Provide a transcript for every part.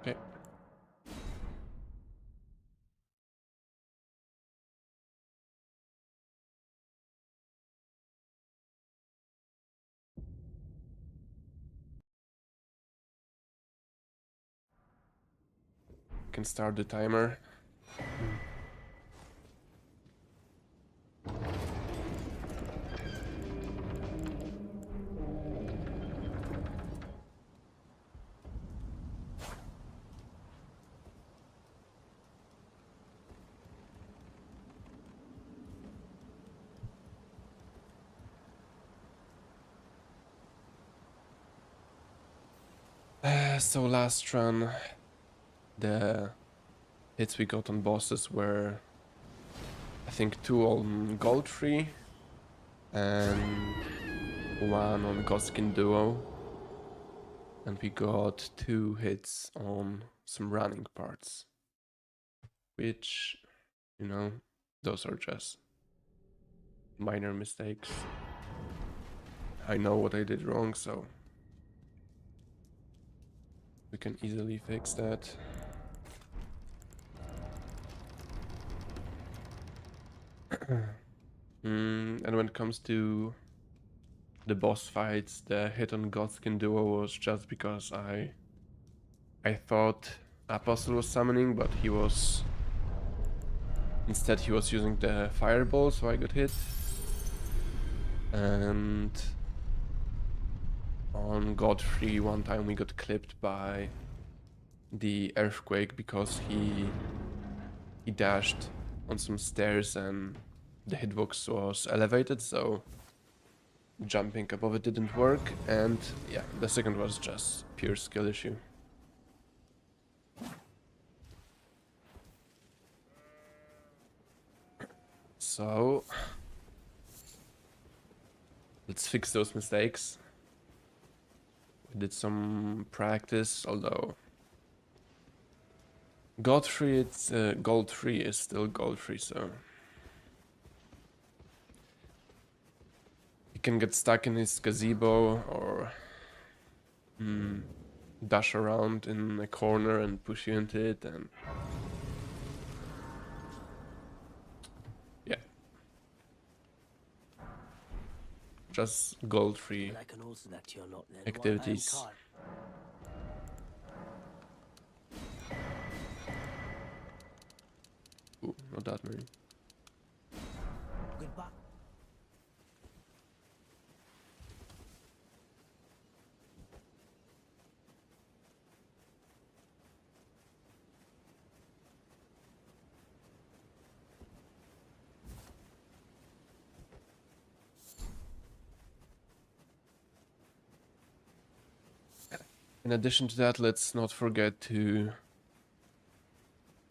Okay. Can start the timer. So last run, the hits we got on bosses were, I think, 2 on Goldfrey and 1 on Godskin Duo. And we got 2 hits on some running parts. Which, you know, those are just minor mistakes. I know what I did wrong, so we can easily fix that. And when it comes to the boss fights, the hit on Godskin Duo was just because I thought Apostle was summoning, but he was using the fireball, so I got hit. And on Godfrey, one time we got clipped by the earthquake because he dashed on some stairs and the hitbox was elevated, so jumping above it didn't work. And yeah, the second was just pure skill issue. So let's fix those mistakes. We did some practice, although Godfrey, it's Goldfrey is still Goldfrey, so he can get stuck in his gazebo or dash around in a corner and push you into it, and yeah, just Goldfrey activities. Ooh, not that many. Goodbye. In addition to that, let's not forget to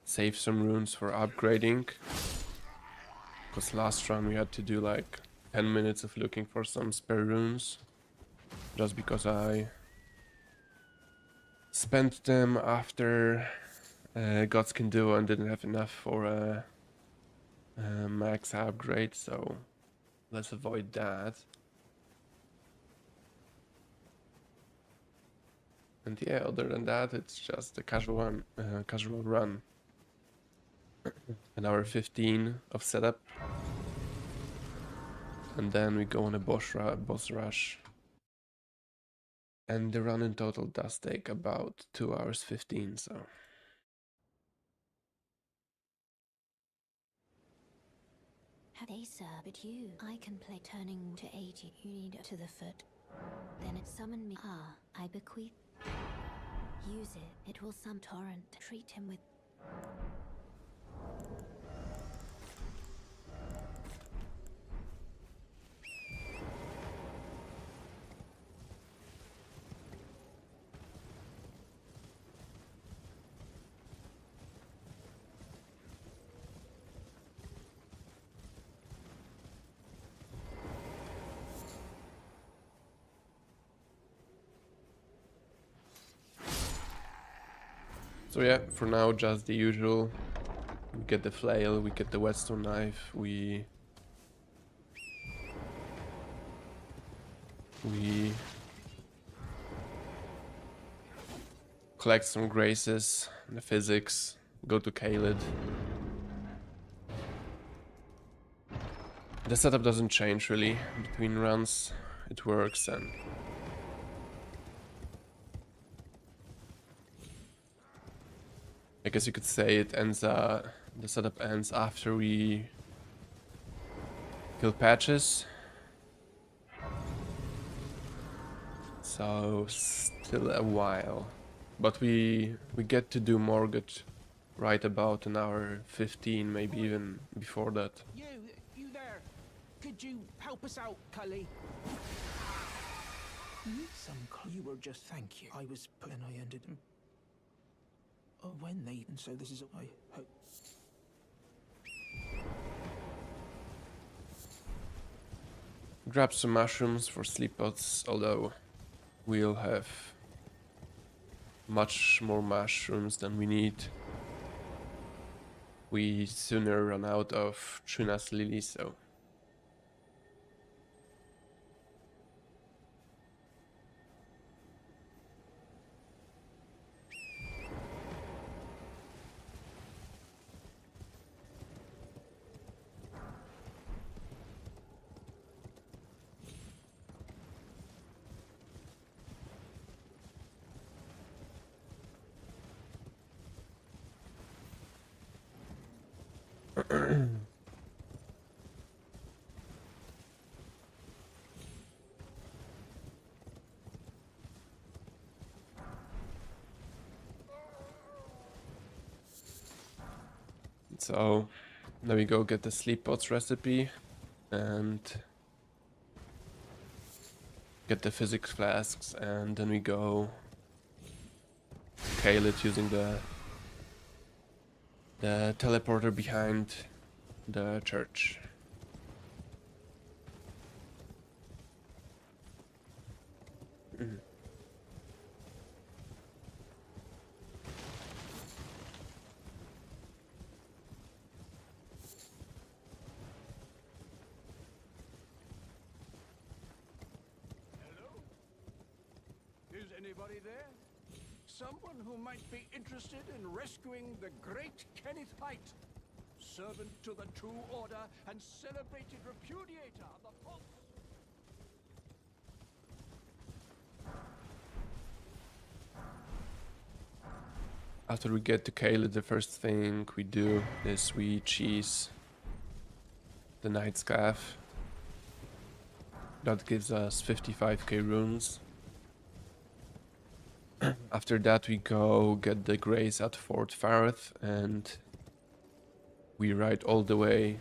save some runes for upgrading, because last run we had to do like 10 minutes of looking for some spare runes, just because I spent them after Godskin Duo and didn't have enough for a max upgrade, so let's avoid that. And yeah, other than that, it's just a casual run. An hour 15 of setup, and then we go on a boss rush. And the run in total does take about 2 hours 15, so. Hey sir, but I can play turning to 80. You need it to the foot. Then it summon me. Ah, I bequeath. Use it. It will some torrent. Treat him with. So yeah, for now just the usual. We get the flail, we get the whetstone knife, we collect some graces, the physics, go to Kaled. The setup doesn't change really between runs. It works, and I guess you could say it ends. The setup ends after we kill patches. So still a while, but we get to do Morgott right about an hour 15, maybe even before that. You there? Could you help us out, Cully? You were just thank you. I was put and I ended him. Oh, when they and so this is I hope. Grab some mushrooms for sleep pots, although we'll have much more mushrooms than we need. We sooner run out of Chuna's Lily, so so now we go get the sleep pots recipe and get the physics flasks, and then we go scale it using the teleporter behind the church. Is anybody there? Someone who might be interested in rescuing the great Kenneth Height, servant to the True Order and celebrated repudiator of the false. After we get to Kaled, the first thing we do is we cheese the Night Scaff. That gives us 55k runes. After that we go get the Grace at Fort Fareth, and we ride all the way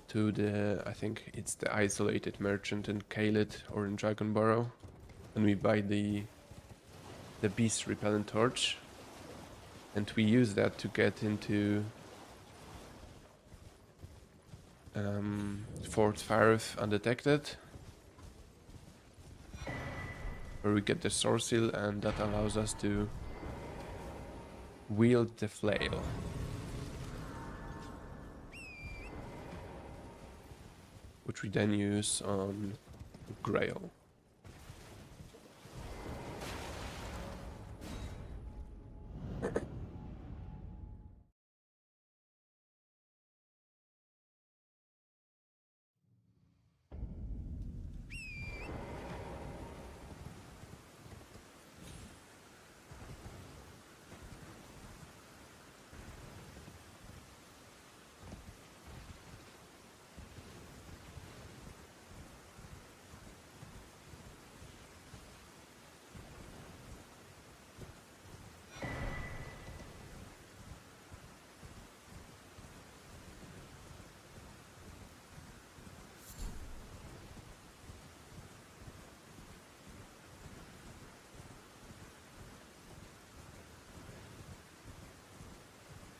to the, I think it's the Isolated Merchant in Kaled or in Dragonborough, and we buy the Beast Repellent Torch, and we use that to get into Fort Fareth undetected, where we get the Sword Seal, and that allows us to wield the flail. Which we then use on Grail.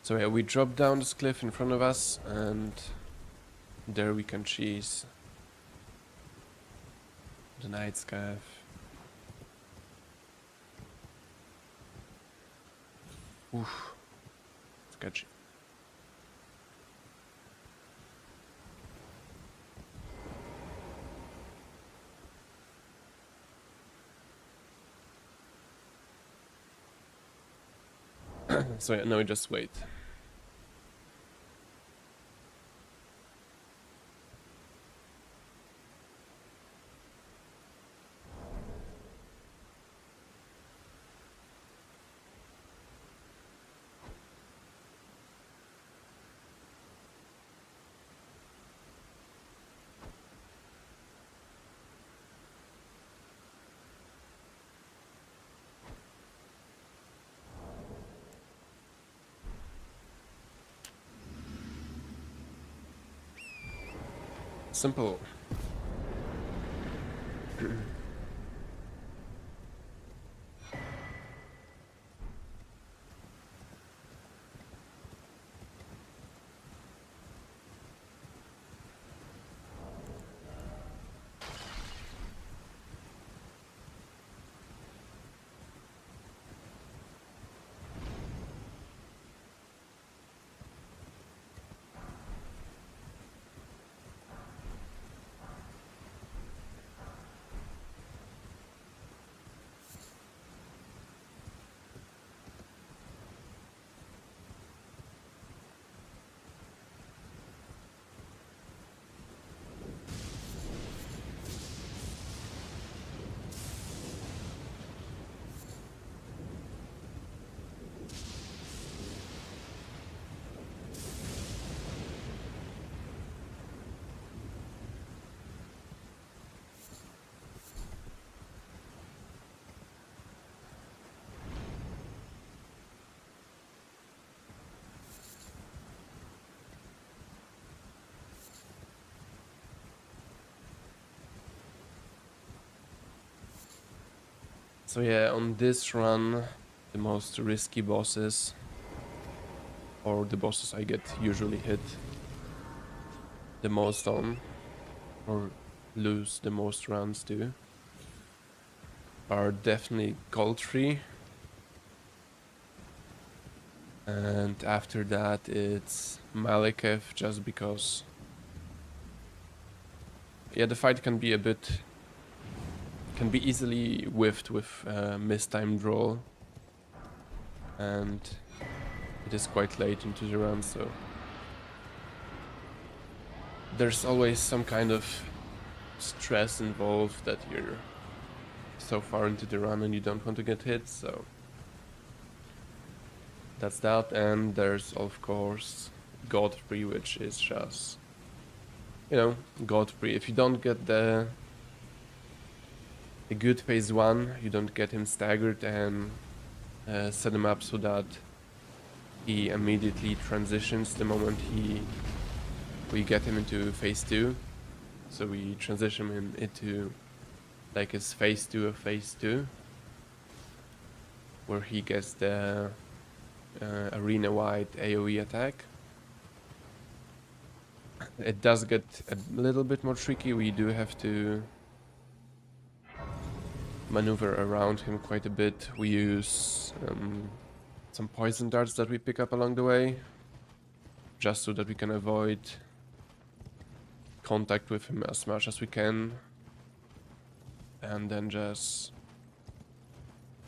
So yeah, we drop down this cliff in front of us, and there we can cheese the Night Scaff. Oof, sketchy. So yeah, now we just wait. Simple. So yeah, on this run, the most risky bosses, or the bosses I get usually hit the most on, or lose the most rounds to, are definitely Goldfrey. And after that it's Maliketh, just because, yeah, the fight can be a bit, can be easily whiffed with mistimed roll, and it is quite late into the run, so there's always some kind of stress involved that you're so far into the run and you don't want to get hit, so that's that. And there's of course Godfrey, which is just, you know, Godfrey. If you don't get the good phase 1, you don't get him staggered and set him up so that he immediately transitions the moment we get him into phase 2. So we transition him into like his phase 2 of phase 2, where he gets the arena-wide AoE attack. It does get a little bit more tricky. We do have to maneuver around him quite a bit. We use some poison darts that we pick up along the way, just so that we can avoid contact with him as much as we can, and then just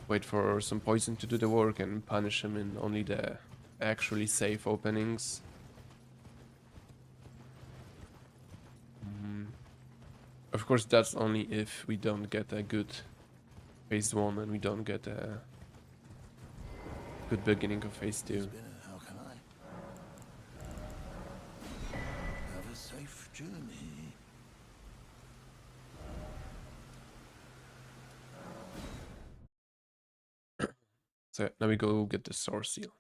wait for some poison to do the work and punish him in only the actually safe openings. Of course, that's only if we don't get a good phase 1 and we don't get a good beginning of phase 2. How can I? Have a safe journey. So now we go get the source seal.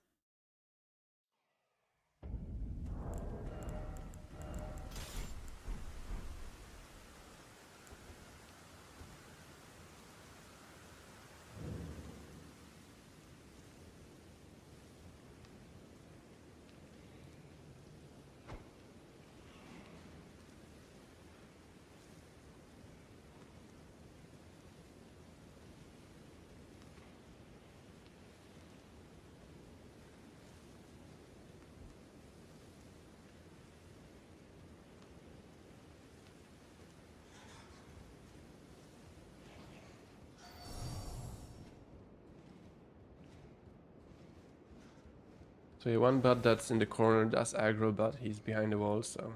So yeah, one bot that's in the corner does aggro, but he's behind the wall, so...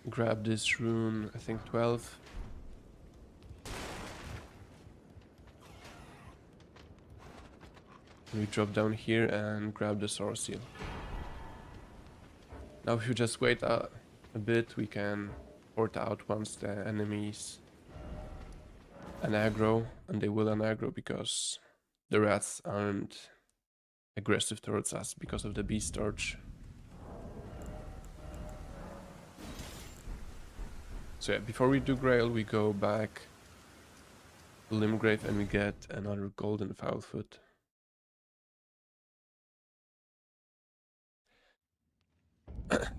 Grab this rune, I think 12. We drop down here and grab the source seal. Now if you just wait a bit, we can port out once the enemies unaggro, and they will unaggro because the rats aren't aggressive towards us because of the beast torch. So yeah, before we do Grail, we go back to Limgrave and we get another golden foulfoot.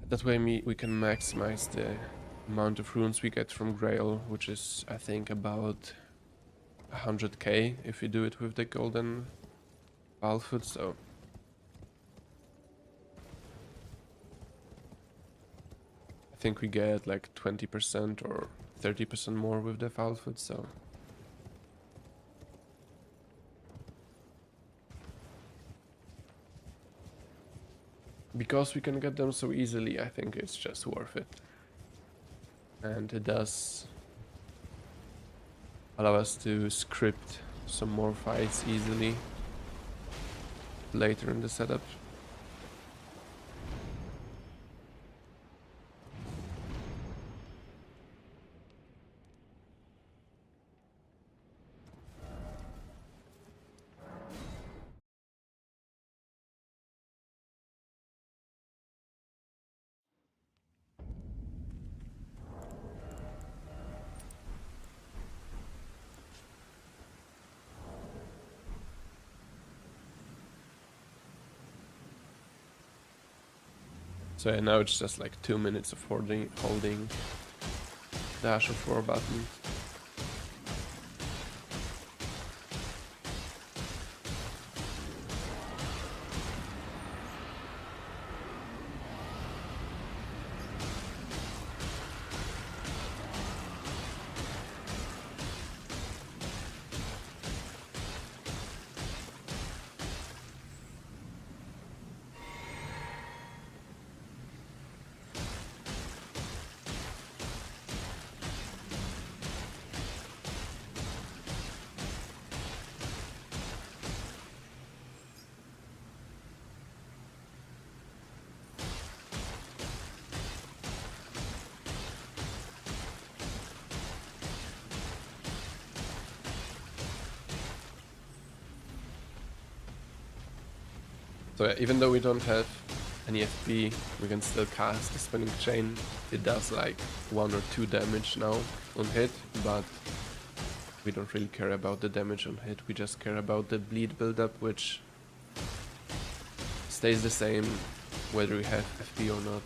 That way we can maximize the amount of runes we get from Grail, which is I think about 100k if we do it with the golden foulfoot, so... I think we get like 20% or 30% more with the foulfoot, so... Because we can get them so easily, I think it's just worth it. And it does allow us to script some more fights easily later in the setup. So yeah, now it's just like 2 minutes of holding dash of 4 button. So yeah, even though we don't have any FP, we can still cast the Spinning Chain. It does like 1 or 2 damage now on hit, but we don't really care about the damage on hit, we just care about the bleed buildup, which stays the same whether we have FP or not.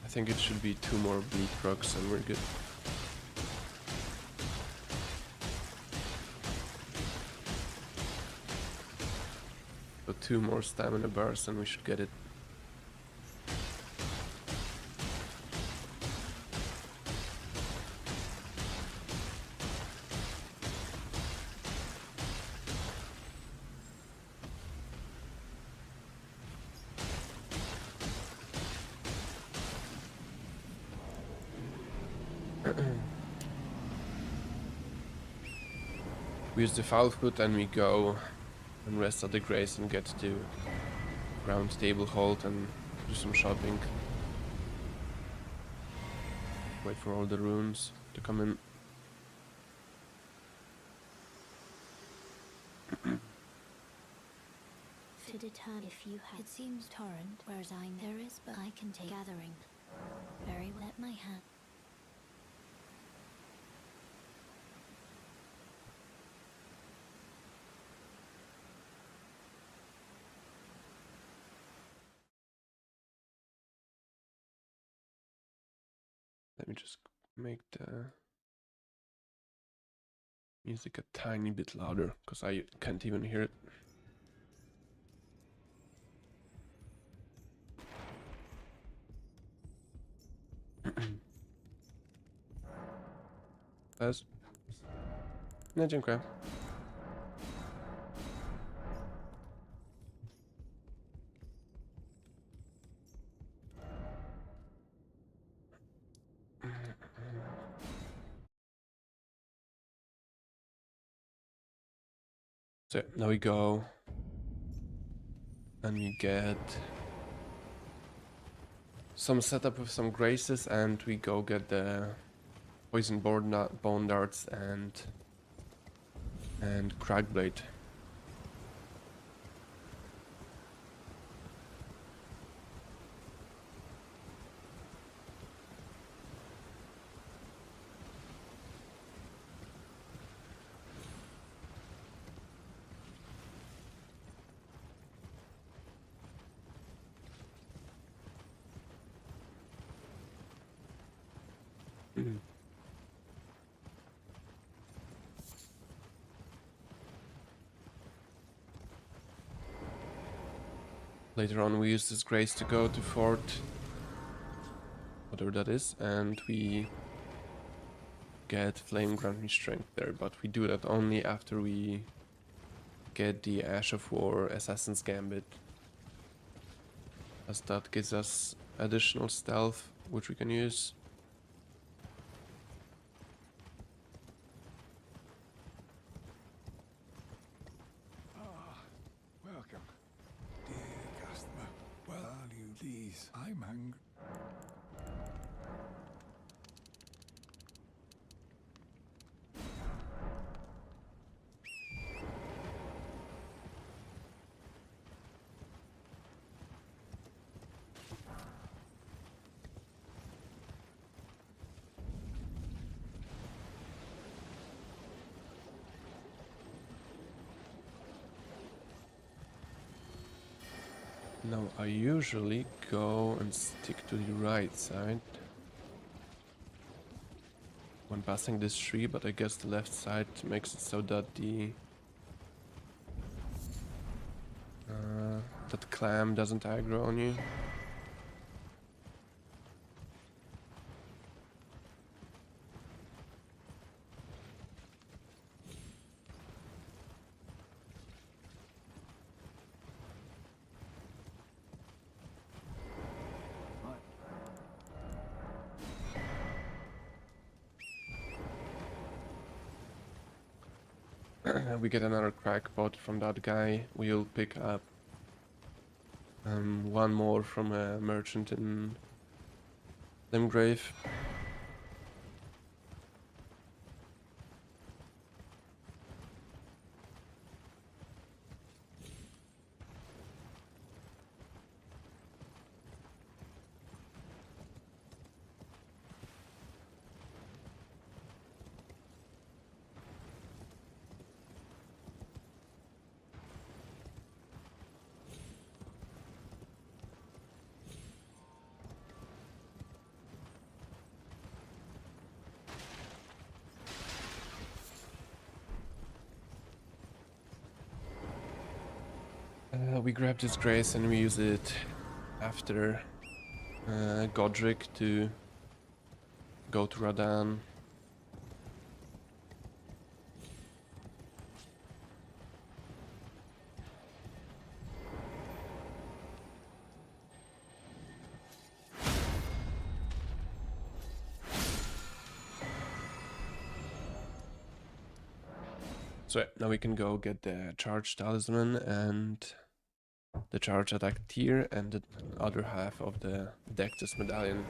I think it should be 2 more bleed procs and we're good. So 2 more stamina bars and we should get it. We use the foul foot and we go and rest at the grace and get to round table hold and do some shopping. Wait for all the runes to come in. To determine if you have. It seems torrent, whereas there is, but I can take gathering. Very well. Let my hand. Let me just make the music a tiny bit louder, because I can't even hear it. Bez? Nie, dziękuję. So now we go and we get some setup with some graces, and we go get the poison bone darts and crackblade. Later on we use this grace to go to fort, whatever that is, and we get flame grant strength there, but we do that only after we get the Ash of War Assassin's Gambit, as that gives us additional stealth which we can use. Welcome, dear customer. Well, value these. I'm hungry. Now I usually go and stick to the right side when passing this tree, but I guess the left side makes it so that the that clam doesn't aggro on you. We get another crackpot from that guy. We'll pick up one more from a merchant in Limgrave. We grab this grace and we use it after Godrick to go to Radahn. So yeah, now we can go get the charge talisman and the charge attack tier and the other half of the Dectus medallion.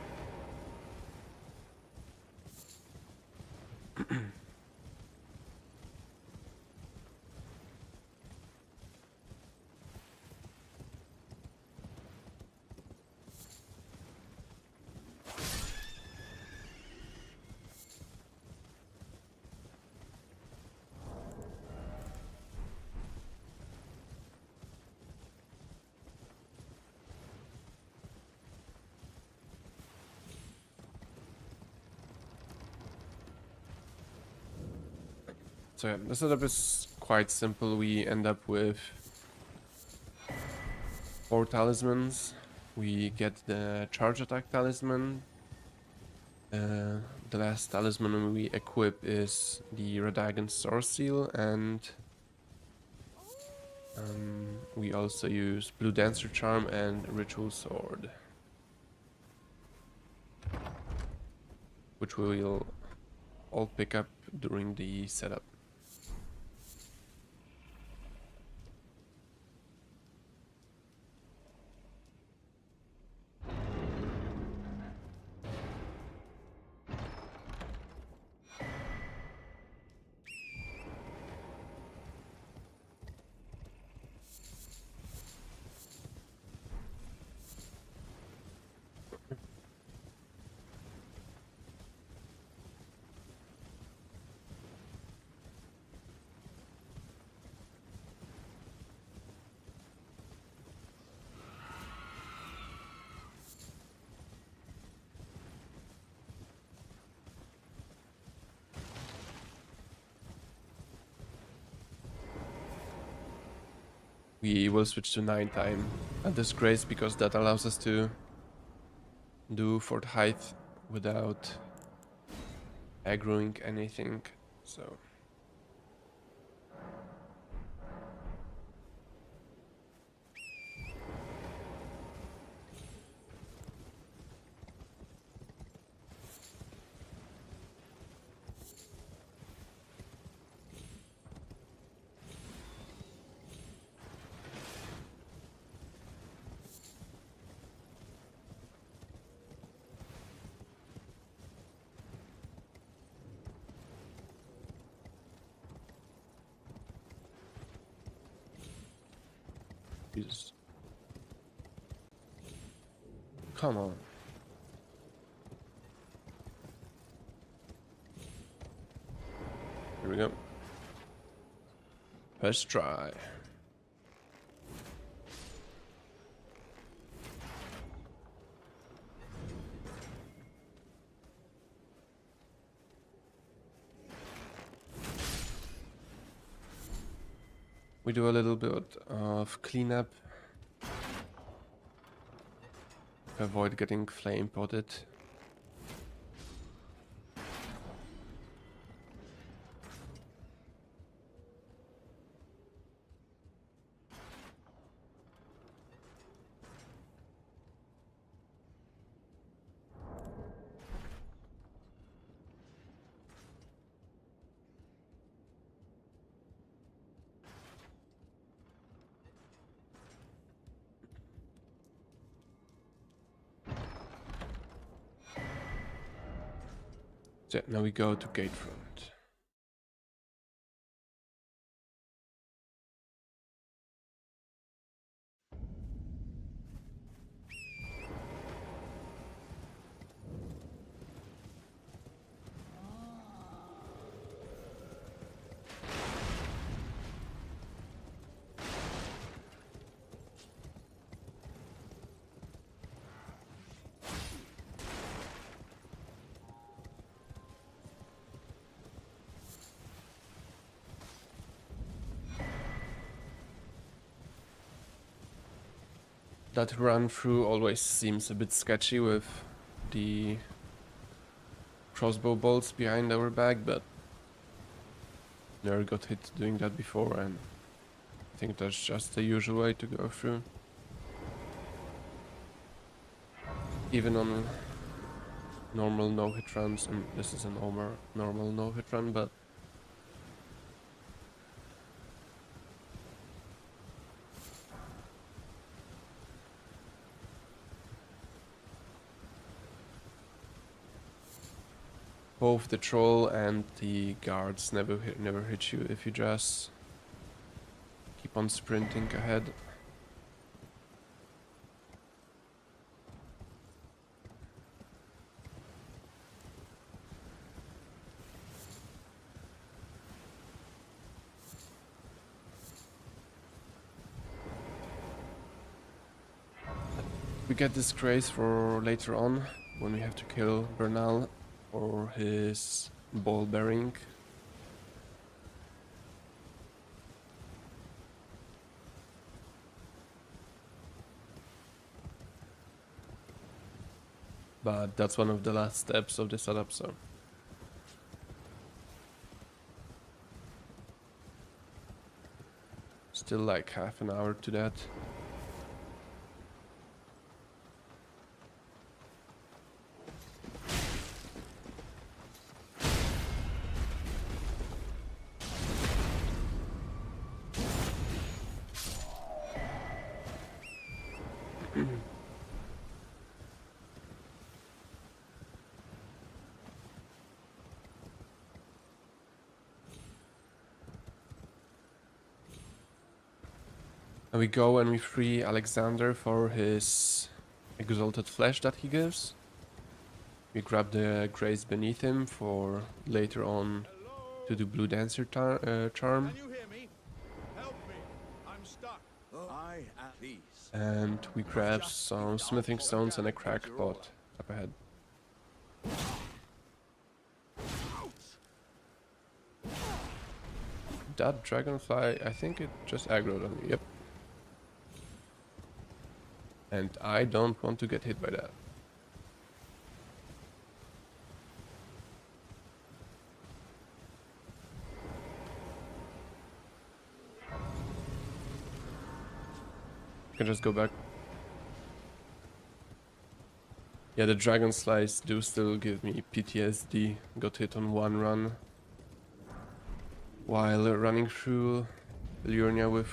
So yeah, the setup is quite simple. We end up with 4 talismans. We get the charge attack talisman. The last talisman we equip is the Radahn Sword Seal, and we also use Blue Dancer Charm and Ritual Sword, which we will all pick up during the setup. We will switch to 9 time at this grace because that allows us to do Fort Height without aggroing anything. So Jesus. Come on. Here we go. First try. We do a little bit of cleanup to avoid getting flame potted. So now we go to Gatefront. That run through always seems a bit sketchy with the crossbow bolts behind our back, but never got hit doing that before, and I think that's just the usual way to go through. Even on normal no-hit runs, and this is a normal no-hit run, but Both the troll and the guards never hit you if you just keep on sprinting ahead. We get this grace for later on when we have to kill Bernal for his ball bearing. But that's one of the last steps of the setup, so. Still like half an hour to that. And we go and we free Alexander for his exalted flesh that he gives. We grab the grace beneath him for later on to do Blue Dancer charm. Can you hear me? Help me. I'm stuck. I at these. And we grab some smithing stones and a crack pot up ahead. That dragonfly, I think it just aggroed on me, yep. And I don't want to get hit by that. Can just go back. Yeah, the dragon slice do still give me PTSD. Got hit on one run while running through Liurnia with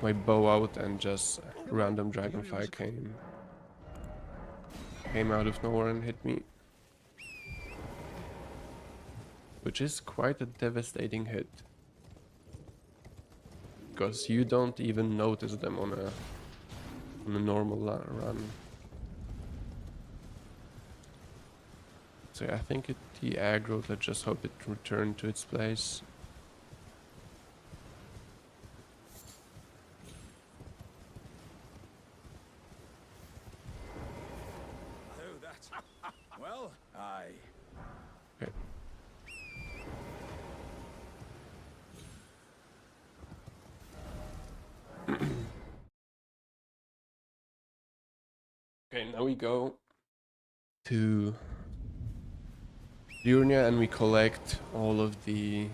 my bow out, and just random dragonfly came out of nowhere and hit me. Which is quite a devastating hit. Because you don't even notice them on a normal run. So yeah, I think the aggro, let's just hope it returned to its place. Well, I. Okay. Okay, now we go to Liurnia and we collect all of the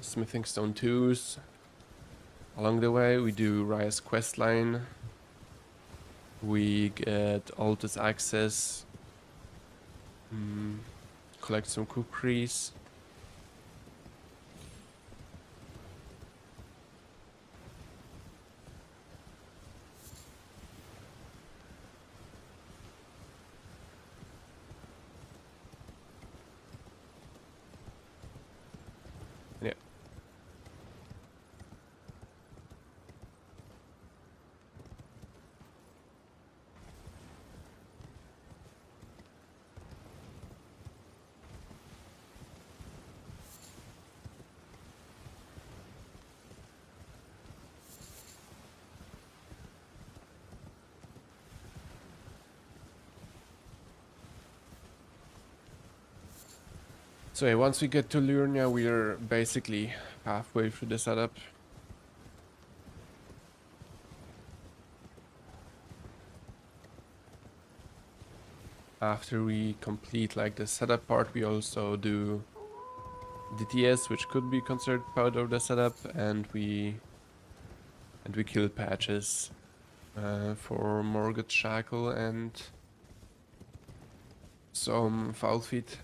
smithing stone 2s. Along the way we do Raya's questline. We get Altus access. Collect some kukris. Yeah. So yeah, once we get to Liurnia, we're basically halfway through the setup. After we complete like the setup part, we also do DTS, which could be considered part of the setup, and we kill patches for Morgott Shackle and some Foul Feet.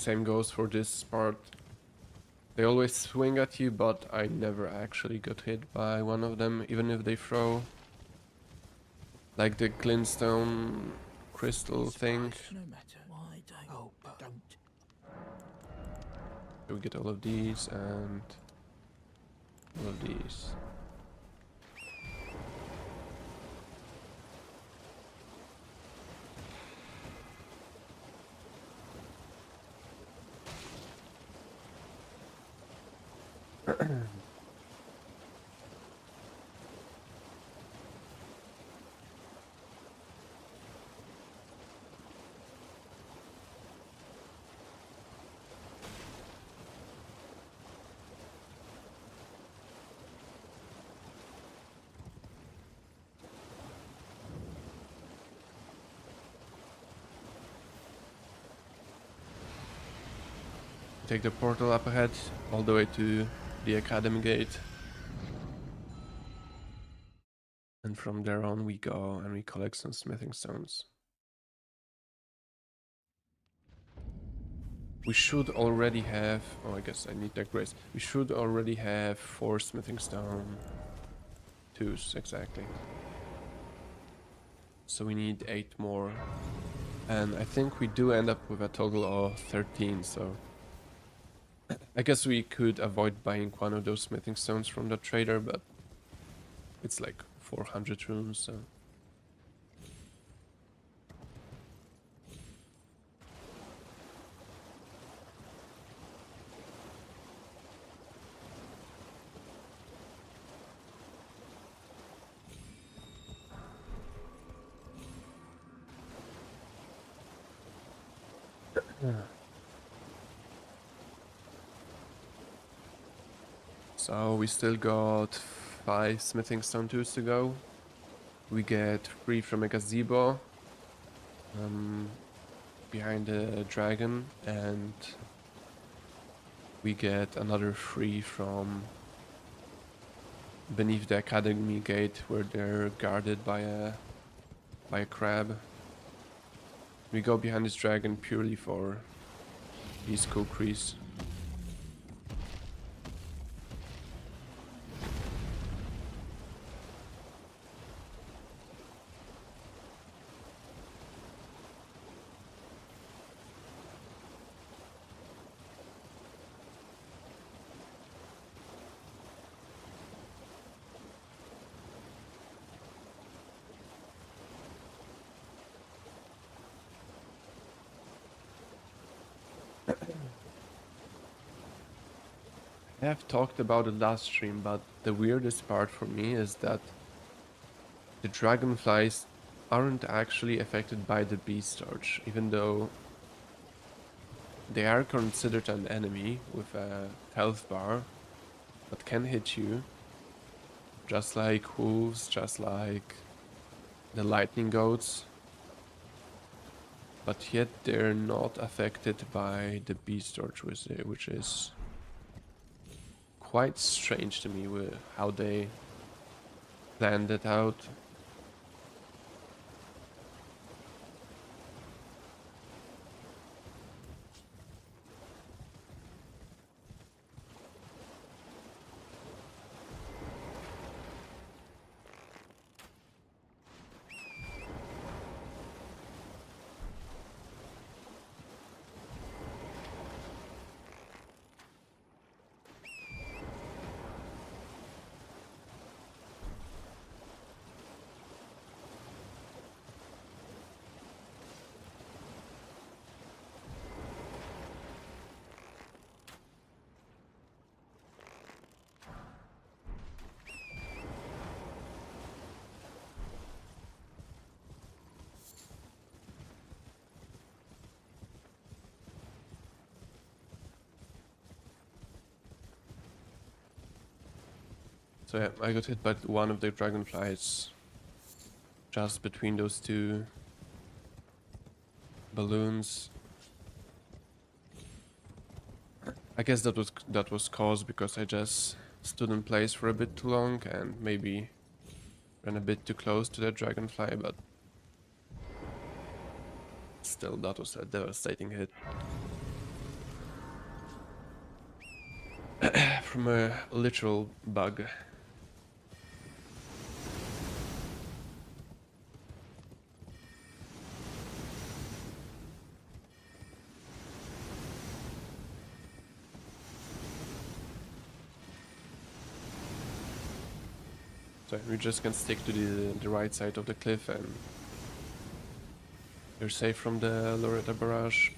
same goes for this part. They always swing at you, but I never actually got hit by one of them, even if they throw like the glintstone crystal thing. No matter why, don't. Oh, but don't. So we get all of these and all of these. Take the portal up ahead, all the way to the Academy Gate. And from there on we go and we collect some smithing stones. We should already have... oh, I guess I need that grace. We should already have 4 smithing stone... 2s, exactly. So we need 8 more. And I think we do end up with a total of 13, so... I guess we could avoid buying one of those smithing stones from the trader, but it's like 400 runes, so... So we still got 5 smithing stone tools to go. We get 3 from a gazebo behind the dragon, and we get another 3 from beneath the academy gate, where they're guarded by a crab. We go behind this dragon purely for these kukris. I have talked about it last stream, but the weirdest part for me is that the dragonflies aren't actually affected by the beast torch, even though they are considered an enemy with a health bar that can hit you, just like hooves, just like the lightning goats, but yet they're not affected by the beast torch, which is quite strange to me with how they planned it out. So yeah, I got hit by one of the dragonflies just between those 2 balloons. I guess that was caused because I just stood in place for a bit too long and maybe ran a bit too close to that dragonfly, but still that was a devastating hit. from a literal bug. So we just can stick to the right side of the cliff and you're safe from the Loretta barrage.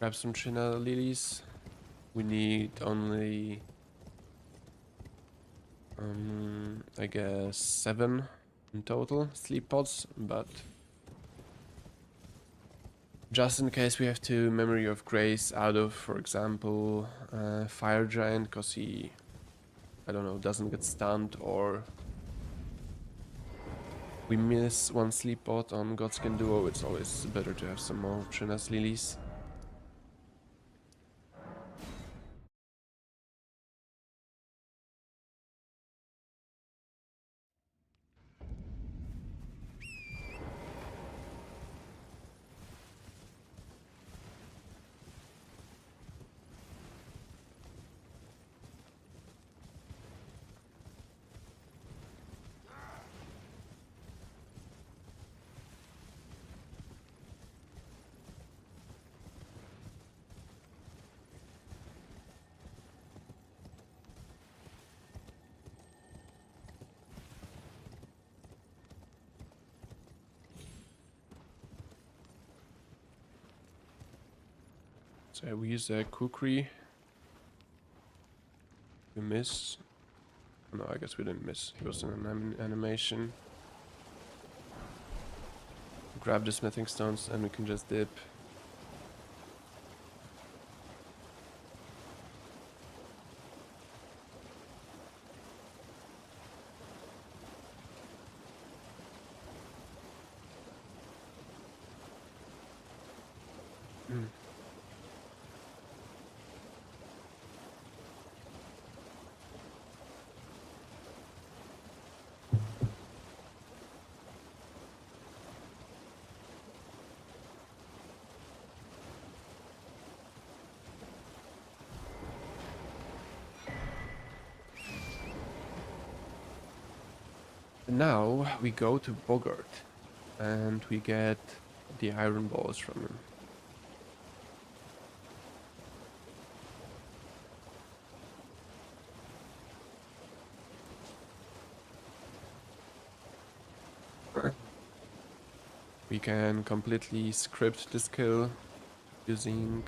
Grab some China lilies. We need only, I guess 7 in total sleep pods, but just in case we have to Memory of Grace out of, for example, Fire Giant, because he, I don't know, doesn't get stunned, or we miss 1 sleep pod on Godskin Duo, it's always better to have some more China's lilies. So we use a kukri. We miss. No, I guess we didn't miss. It was an animation. Grab the smithing stones and we can just dip. Now we go to Morgott and we get the iron balls from him. We can completely script this kill using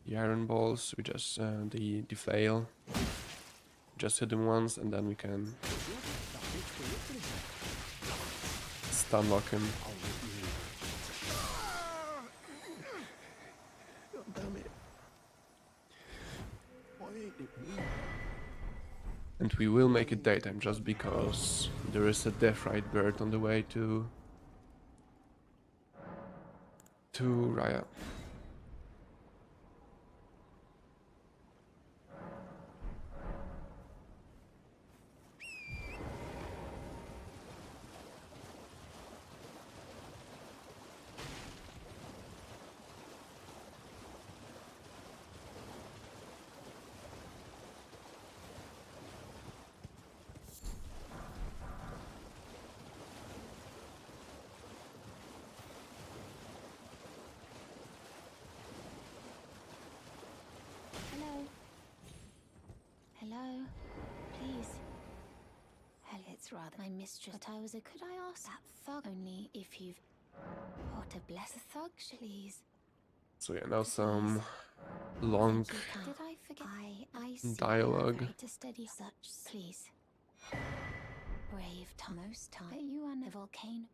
the iron balls. We just the flail. Just hit him once and then we can stun lock him. And we will make it daytime just because there is a death-right bird on the way to Raya. Hello? Please. Hell, it's rather my mistress. But I was a... Could I ask that thug only if you've... What a blessed thug, please. So yeah, now some long Did I forget? I see dialogue. to study such, please. Brave most time. But you are a volcano.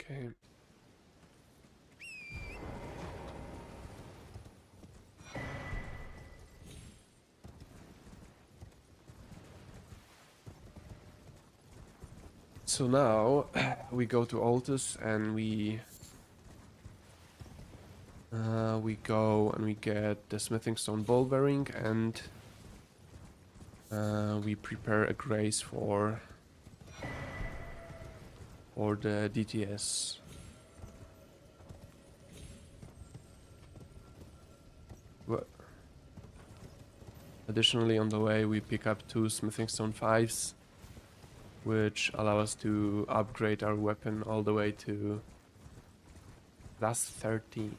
Okay. So now we go to Altus and we go and we get the smithing stone ball bearing, and we prepare a grace for the DTS. Additionally, on the way we pick up 2 smithing stone 5s, which allow us to upgrade our weapon all the way to plus 13.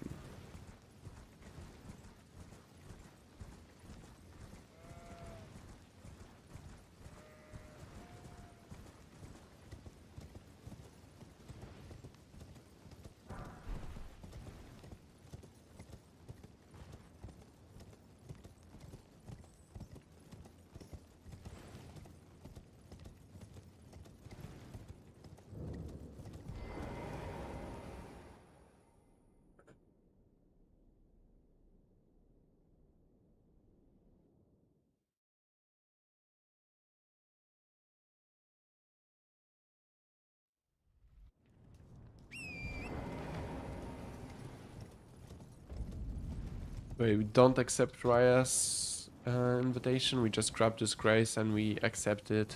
Wait, we don't accept Raya's invitation, we just grab this grace and we accept it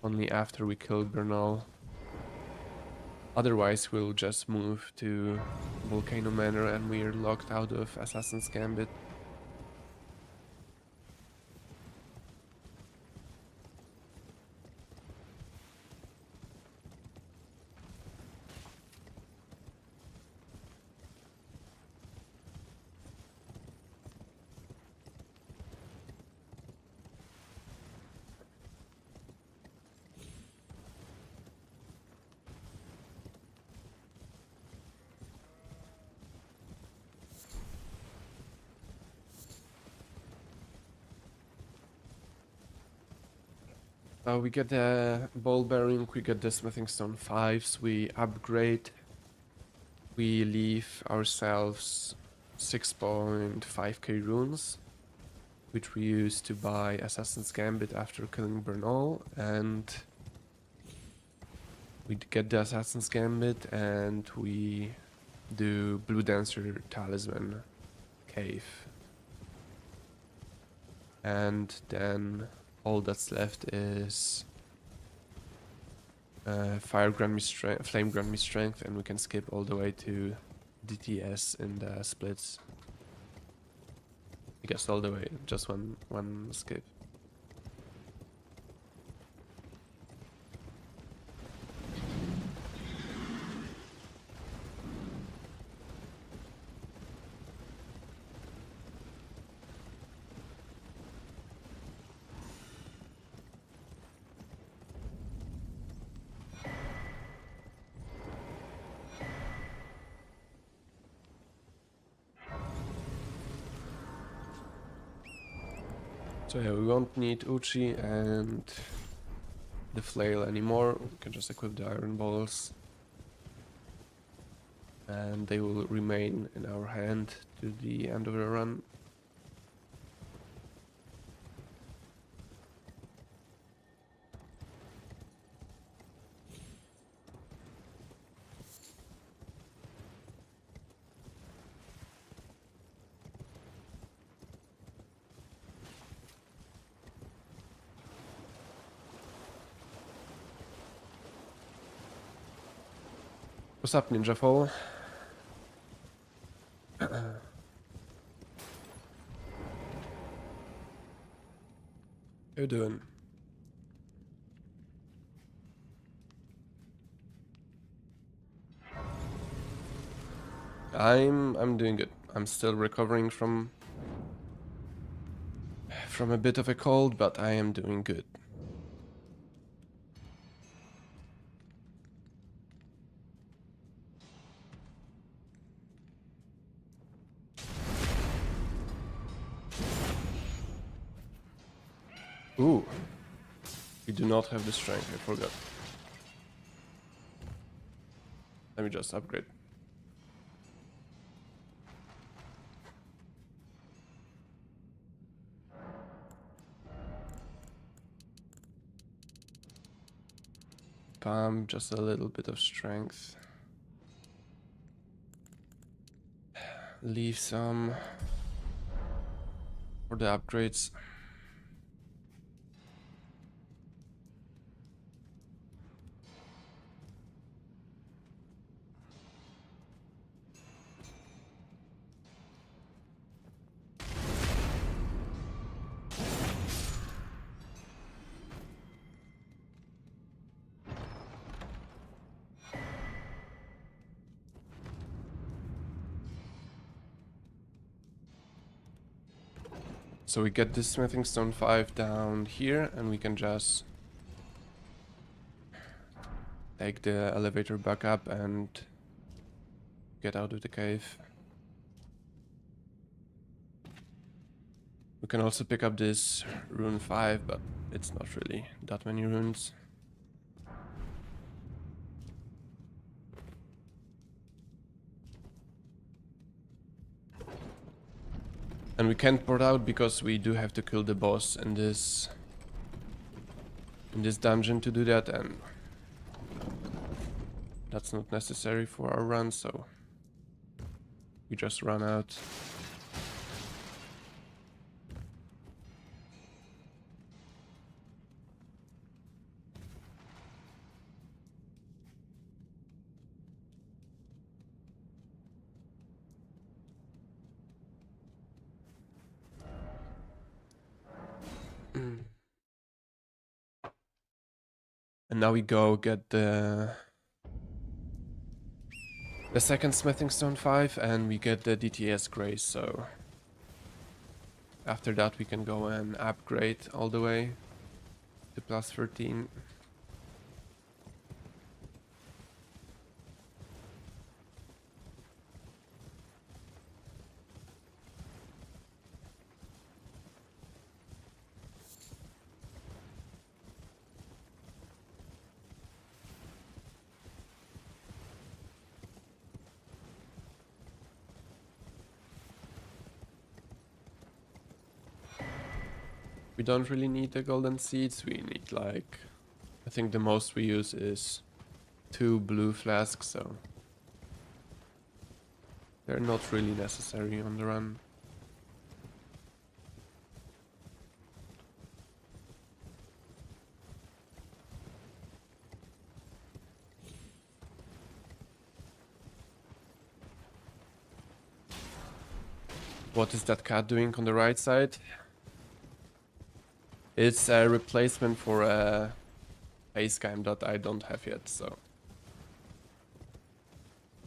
only after we kill Bernal. Otherwise we'll just move to Volcano Manor and we're locked out of Assassin's Gambit. We get the ball bearing, we get the smithing stone 5s, we upgrade, we leave ourselves 6.5k runes, which we use to buy Assassin's Gambit after killing Bernal, and we get the Assassin's Gambit and we do Blue Dancer Talisman Cave. And then all that's left is Flame grant me strength, and we can skip all the way to DTS in the splits. I guess all the way, just one skip. So yeah, we won't need Uchi and the flail anymore. We can just equip the iron balls. And they will remain in our hand to the end of the run. What's up, Ninja Fall? How you doing? I'm doing good. I'm still recovering from a bit of a cold, but I am doing good. Ooh. We do not have the strength, I forgot. Let me just upgrade. Bam, just a little bit of strength. Leave some for the upgrades. So we get this smithing stone 5 down here, and we can just take the elevator back up and get out of the cave. We can also pick up this rune 5, but it's not really that many runes. And we can't port out because we do have to kill the boss in this dungeon to do that, and that's not necessary for our run, so we just run out. And now we go get the second smithing stone 5, and we get the DTS grace, so after that we can go and upgrade all the way to plus 13. We don't really need the golden seeds, we need like, I think the most we use is 2 blue flasks, so they're not really necessary on the run. What is that cat doing on the right side? It's a replacement for a face cam that I don't have yet, so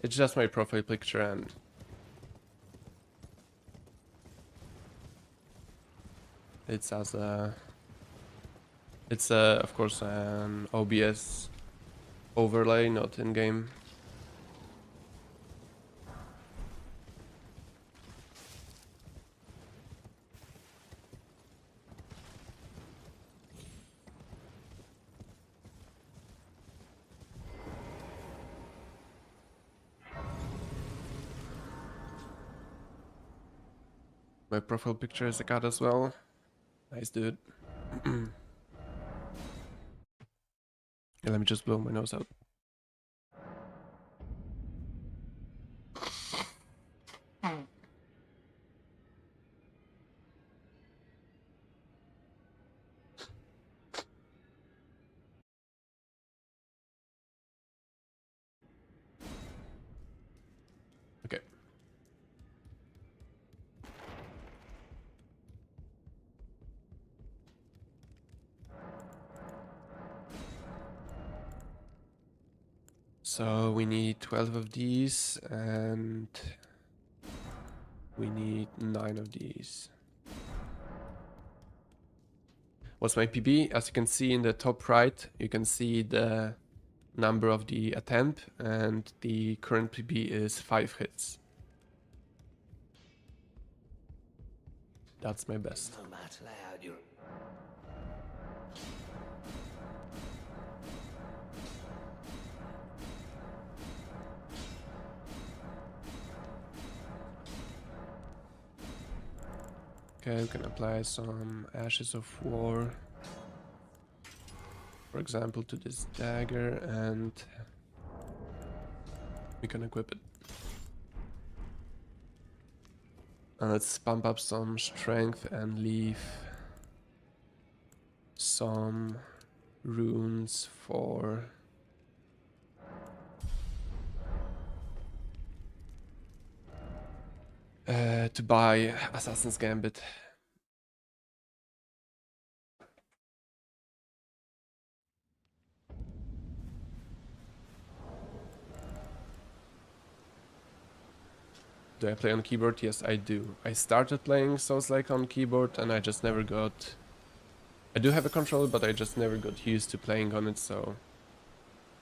it's just my profile picture, and it's of course an OBS overlay, not in game. My profile picture is a cat as well. Nice dude. Yeah, let me just blow my nose out. Okay. So we need 12 of these, and we need 9 of these. What's my PB? As you can see in the top right, you can see the number of the attempt, and the current PB is 5 hits. That's my best. No matter loud, you're... Okay, we can apply some Ashes of War, for example, to this dagger, and we can equip it. And let's pump up some strength and leave some runes for to buy Assassin's Gambit. Do I play on keyboard? Yes, I do. I started playing Souls-like on keyboard and I just never got... I do have a controller, but I just never got used to playing on it, so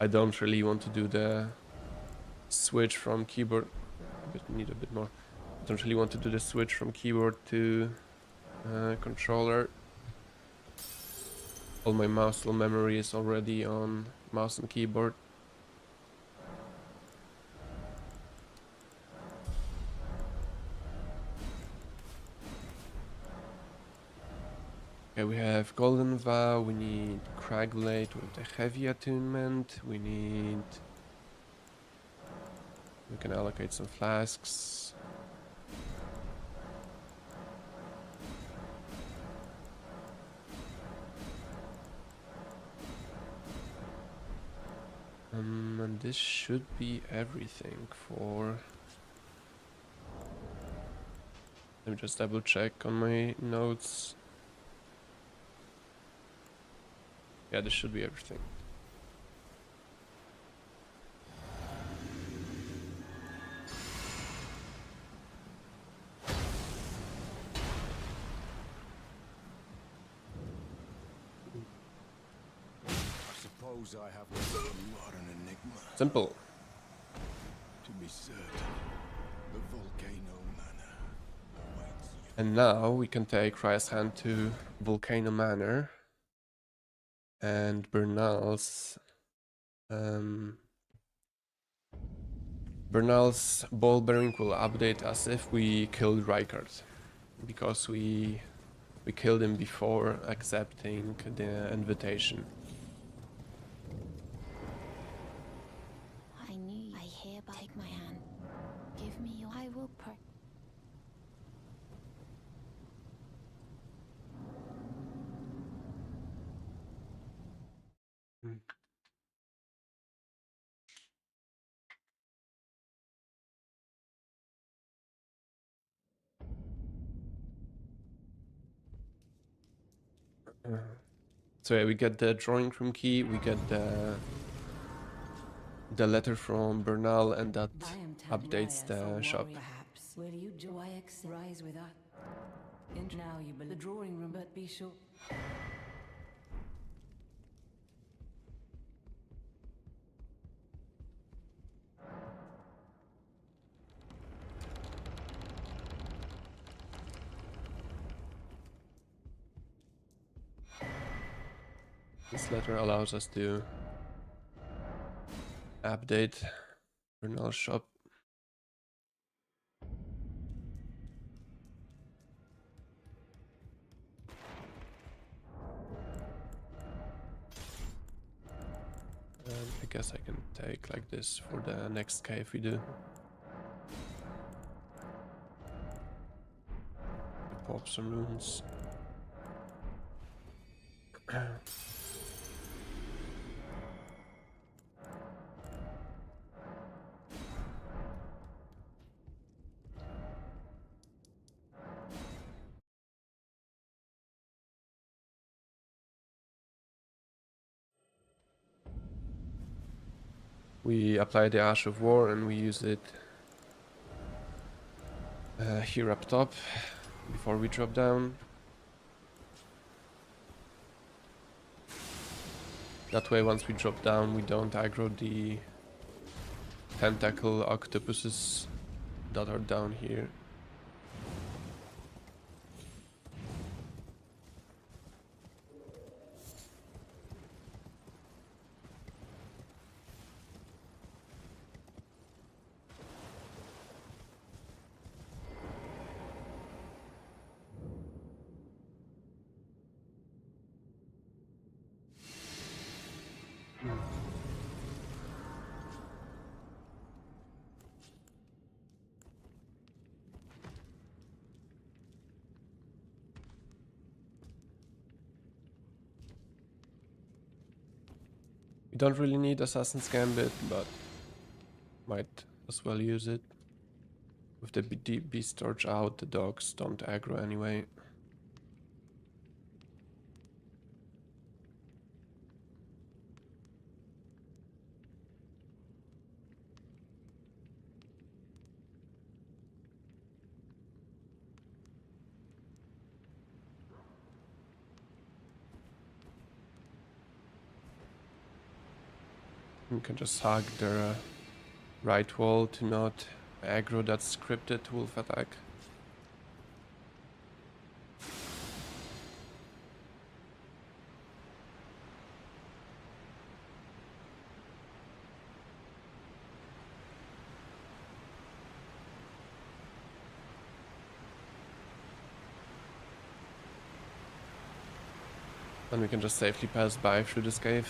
I don't really want to do the switch from keyboard. Need a bit more. I don't really want to do the switch from keyboard to controller. All my muscle memory is already on mouse and keyboard. Okay, we have Golden Vow, we need Cragblade with the heavy attunement, we can allocate some flasks. And this should be everything for... Let me just double check on my notes. Yeah, this should be everything. I suppose I have what an enigma. Simple. To be certain, the volcano manor awaits you. And now we can take Rya's hand to Volcano Manor. And Bernal's ball bearing will update us if we killed Rykard, because we killed him before accepting the invitation. I knew. I hereby take my hand. Give me your. I will pray. So yeah, we get the drawing room key, we get the letter from Bernal, and that updates the shop. Perhaps will you rise with us? Now you the drawing room, but be sure. This letter allows us to update Bernal's shop. And I guess I can take like this for the next cave we do. Pop some runes. We apply the Ash of War and we use it here up top before we drop down. That way, once we drop down, we don't aggro the tentacle octopuses that are down here. We don't really need Assassin's Gambit, but might as well use it. With the beast torch out, the dogs don't aggro anyway. You can just hug their right wall to not aggro that scripted wolf attack. And we can just safely pass by through this cave.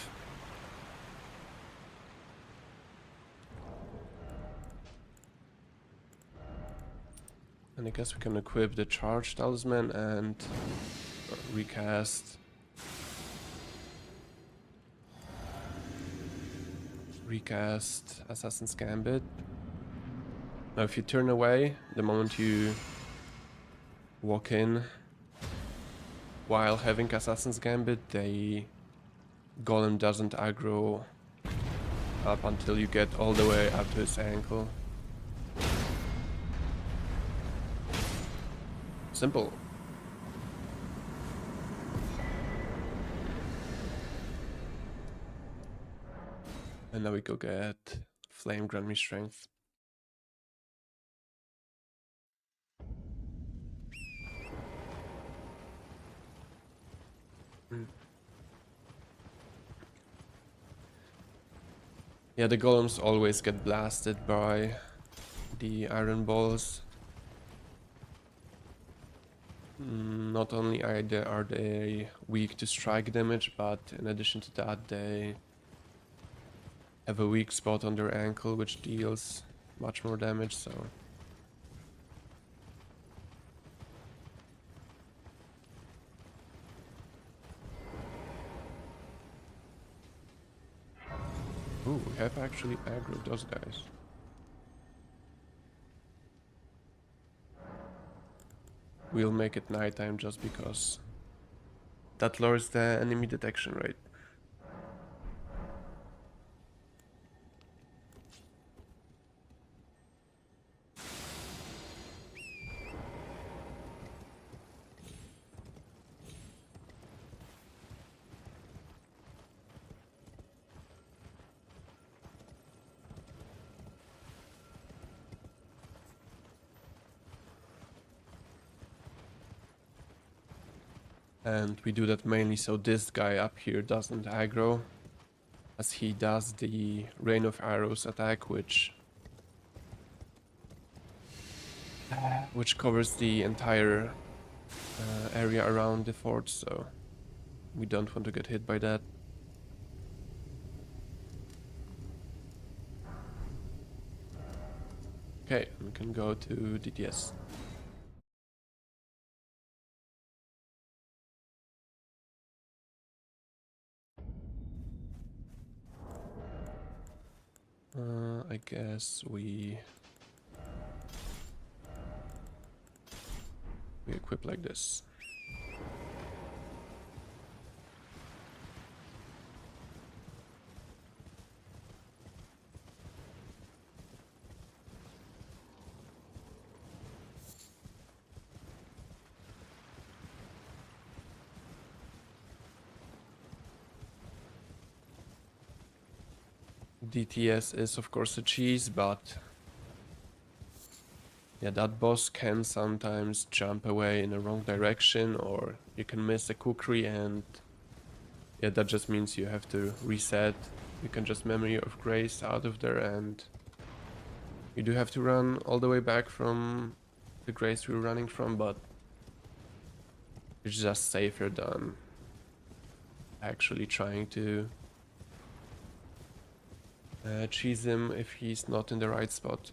And I guess we can equip the charge talisman and recast Assassin's Gambit. Now if you turn away, the moment you walk in while having Assassin's Gambit, the golem doesn't aggro up until you get all the way up to his ankle. Simple. And now we go get Flame Grant Me Strength. Yeah, the golems always get blasted by the iron balls. Not only are they weak to strike damage, but in addition to that, they have a weak spot on their ankle, which deals much more damage, so... Ooh, we have actually aggroed those guys. We'll make it nighttime just because that lowers the enemy detection rate. And we do that mainly so this guy up here doesn't aggro, as he does the Rain of Arrows attack, which covers the entire area around the fort, so we don't want to get hit by that. Okay, we can go to DTS. I guess we equip like this. DTS is of course a cheese, but yeah, that boss can sometimes jump away in the wrong direction, or you can miss a kukri, and yeah, that just means you have to reset. You can just Memory of Grace out of there, and you do have to run all the way back from the Grace we were running from, but it's just safer than actually trying to cheese him if he's not in the right spot.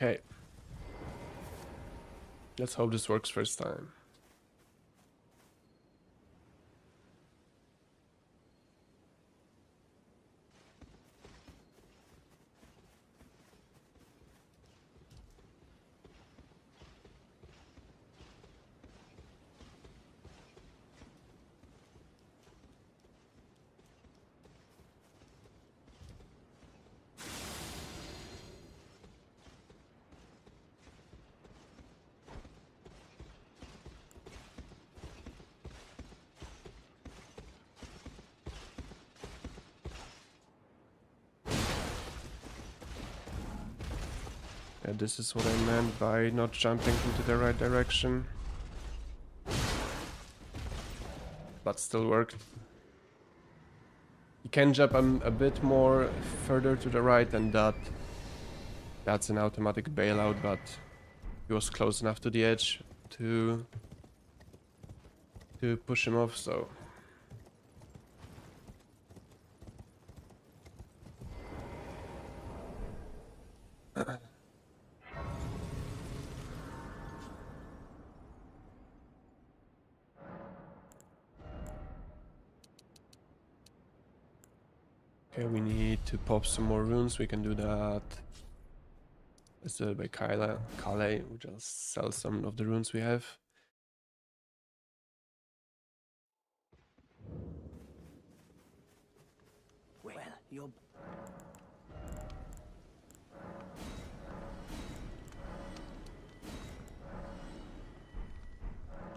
Okay. Let's hope this works first time. Yeah, this is what I meant by not jumping into the right direction. But still worked. You can jump a bit more further to the right and that's an automatic bailout, but he was close enough to the edge to push him off, so... Okay, we need to pop some more runes. We can do that. Let's do it by Kale. We just sell some of the runes we have. Well, you're...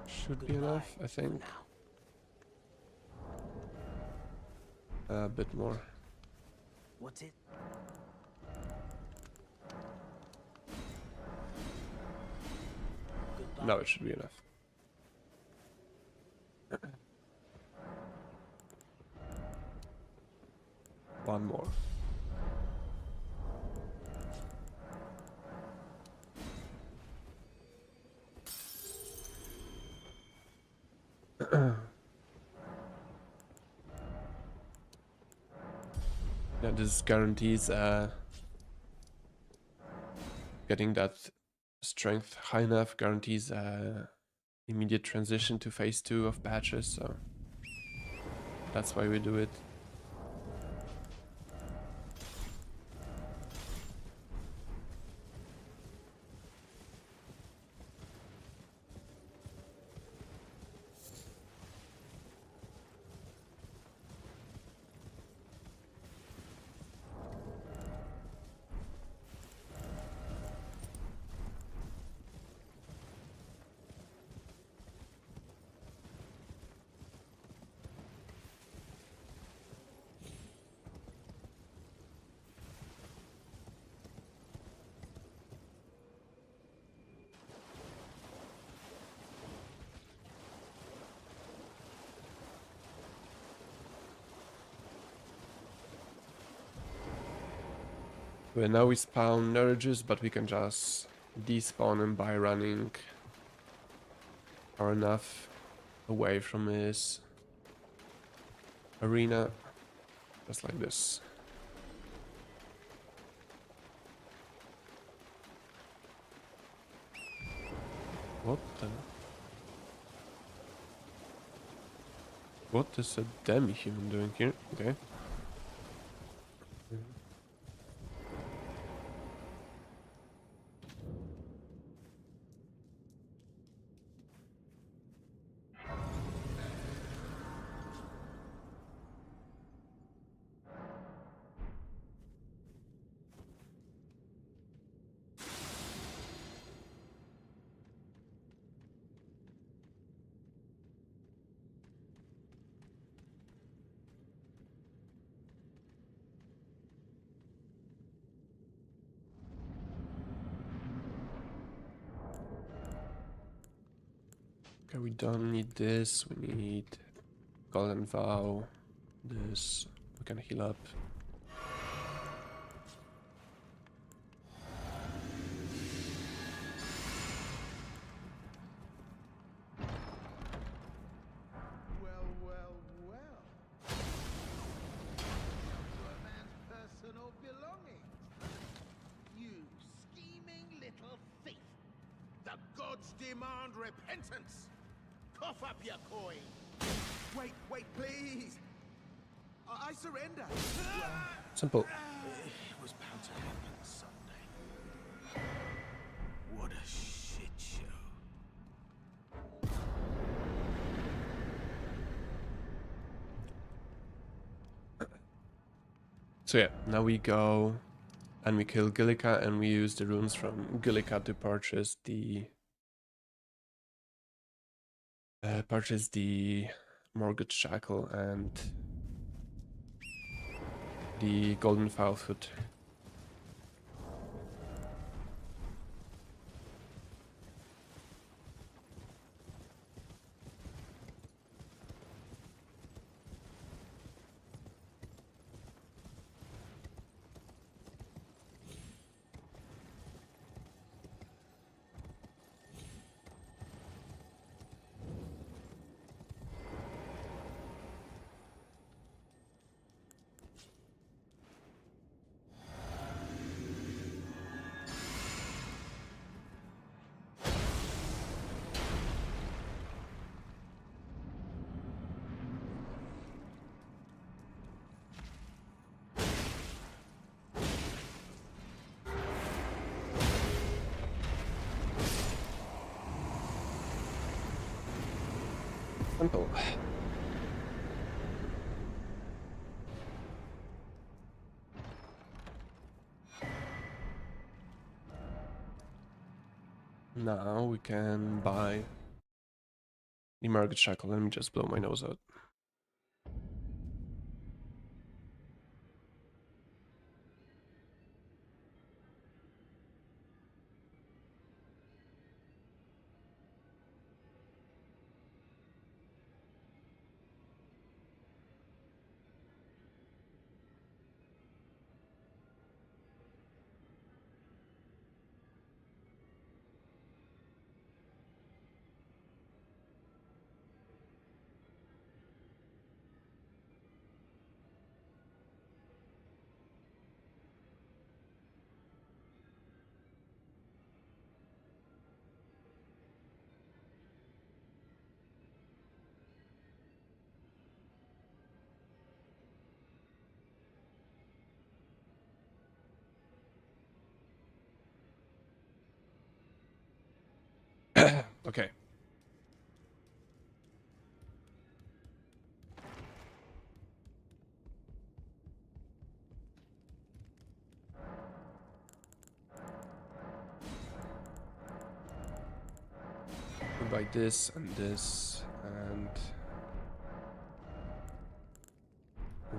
Should be enough, I think. A bit more. What's it? No, it should be enough. One more. Yeah, this guarantees getting that strength high enough, guarantees immediate transition to phase 2 of patches, so that's why we do it. Well, now we spawn Nurges, but we can just despawn him by running far enough away from his arena, just like this. What the? What is a demi-human doing here? Okay. Okay, we don't need this. We need Golden Vow. This. We can heal up. Well, well, well. To a man's personal belongings. You scheming demand repentance. Cough up your coin. Wait, please. I surrender. Simple. It was bound to happen someday. What a shit show. So yeah, now we go and we kill Gillica, and we use the runes from Gillica to purchase the Morgott shackle and the golden foulfoot. Simple. Now we can buy the Margit shackle. Let me just blow my nose out. Okay. We buy this and this, and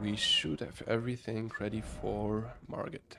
we should have everything ready for Margit.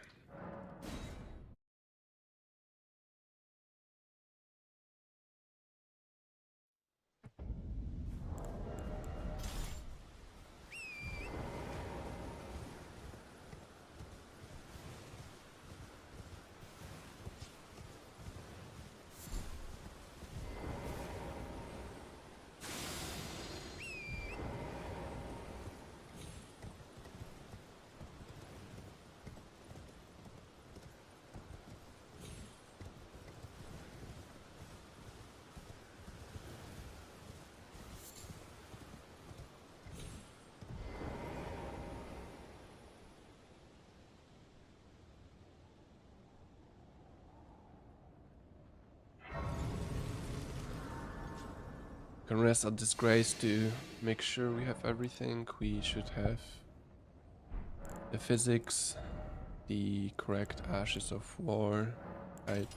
Can rest at disgrace to make sure we have everything. We should have the physics, the correct ashes of war, right?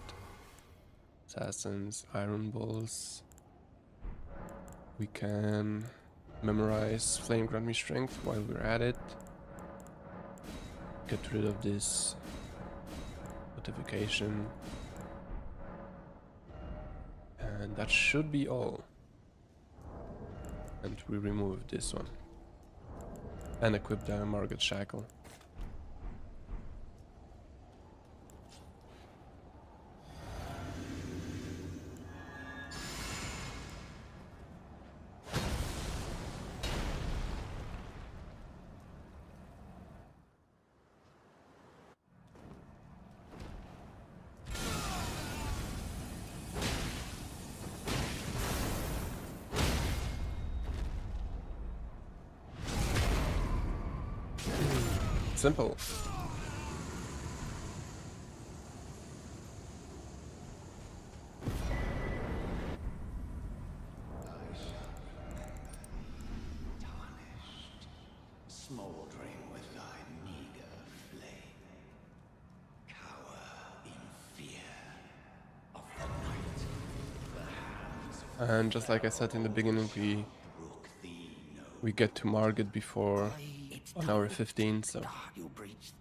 Assassins, iron balls. We can memorize flame grant me strength while we're at it. Get rid of this notification. And that should be all. And we remove this one. And equip the Margit shackle. Simple. Smouldering with thy meager flame, cower in fear of the night. The hands And just like I said in the beginning, brook thee no. we get to Margit before It's on hour 15, so you breached.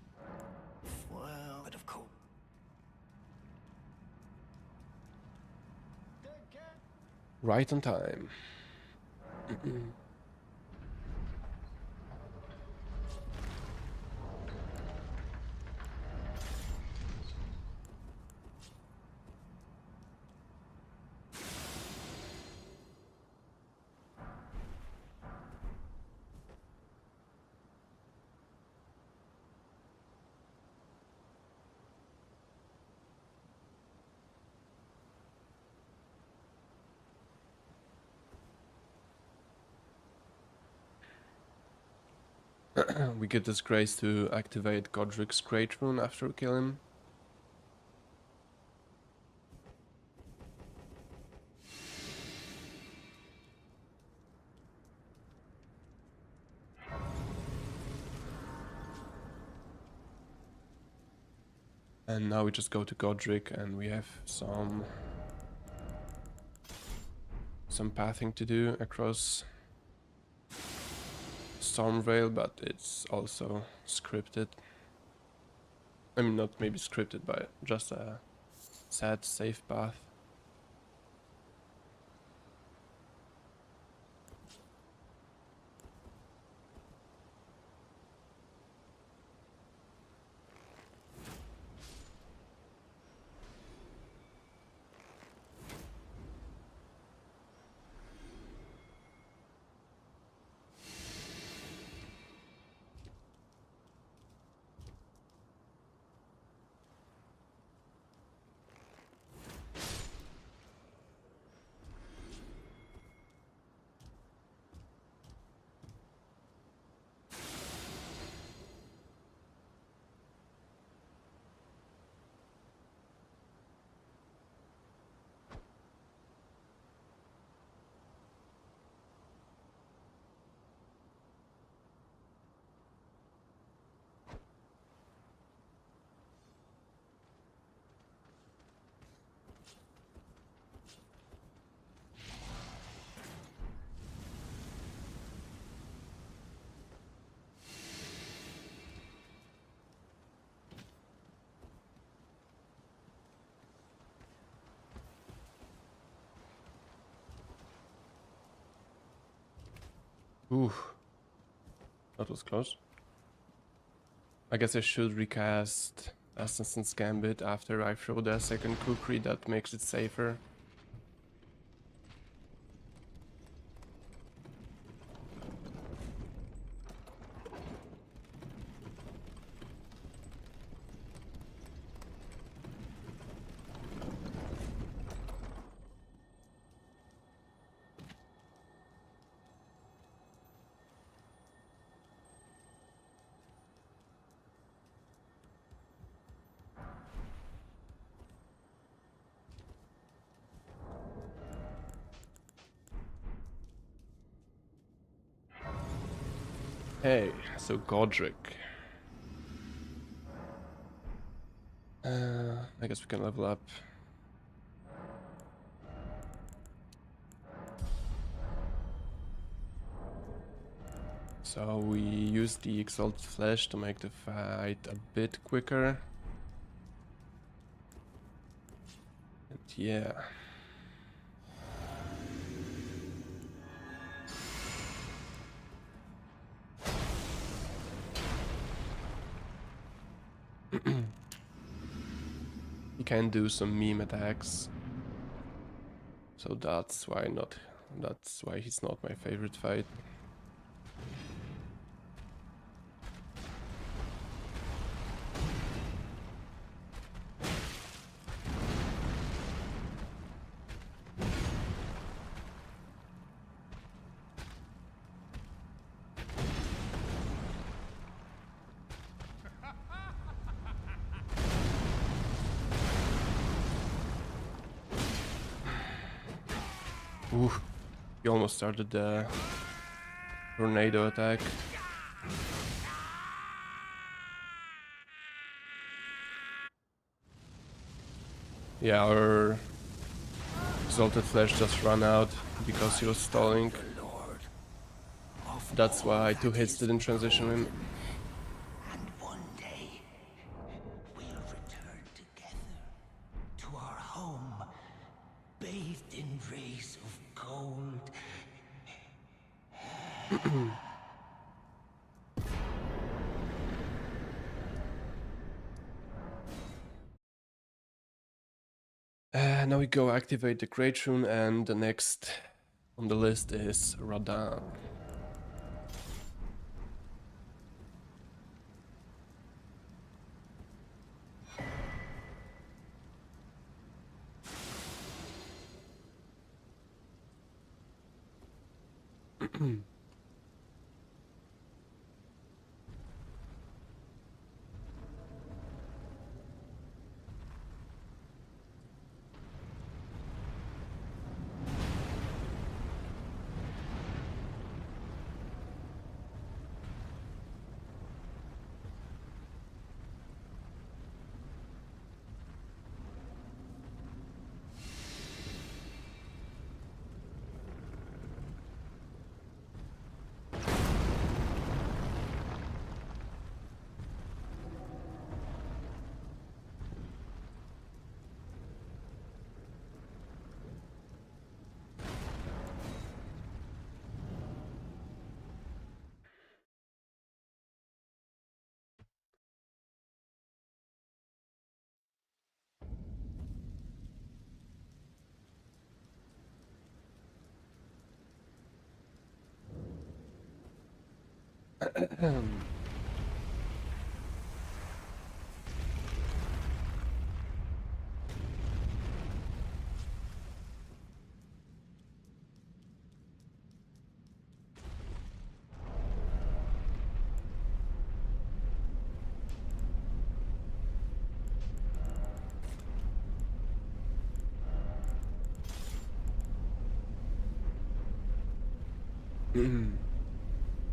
Well, but of course. right on time. We get this grace to activate Godrick's Great Rune after we kill him. And now we just go to Godrick and we have some pathing to do across Stormvale, but it's also scripted. I mean, not maybe scripted, but just a sad safe path. Ooh, that was close. I guess I should recast Assassin's Gambit after I throw the second kukri, that makes it safer. Hey, so Godrick. I guess we can level up. So we use the Exalted Flesh to make the fight a bit quicker. And yeah. He can do some meme attacks, so that's why he's not my favorite fight. Ooh, he almost started the tornado attack. Yeah, our Exalted Flesh just ran out because he was stalling. That's why 2 hits didn't transition in. And one day, we'll return together to our home, bathed in rays of gold. Now we go activate the Great Rune, and the next on the list is Radahn.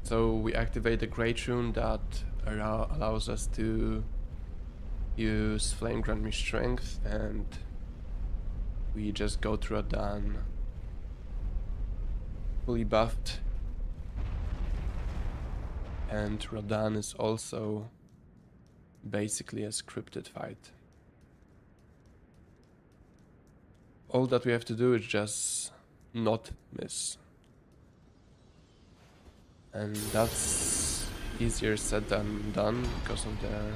So we activate the Great Rune that allows us to use Flame Grant Me Strength, and we just go through Radahn fully buffed. And Radahn is also basically a scripted fight. All that we have to do is just not miss. And that's easier said than done because of the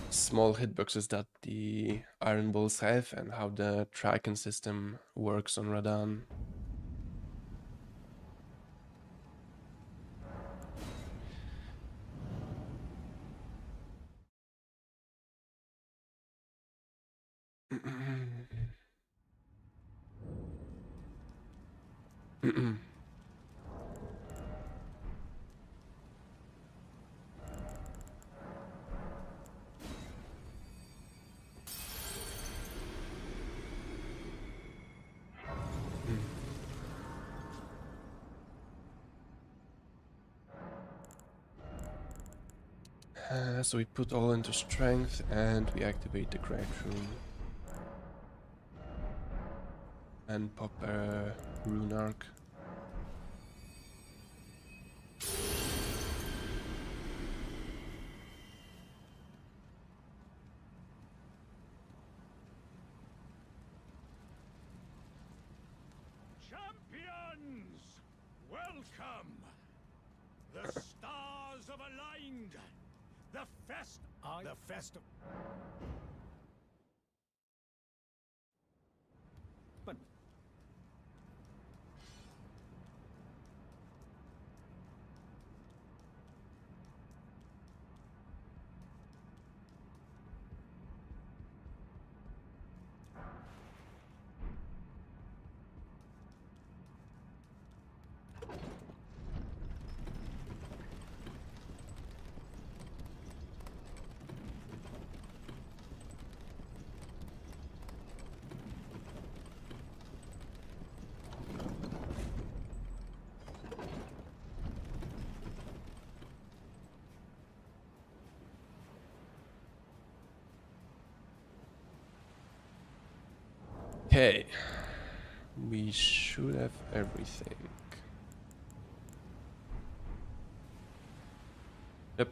small hitboxes that the Iron Balls have and how the tracking system works on Radahn. So we put all into strength and we activate the Great Rune. And pop a Rune Arc. Champions! Welcome! The stars have aligned! The fest... But... Okay. We should have everything. Yep.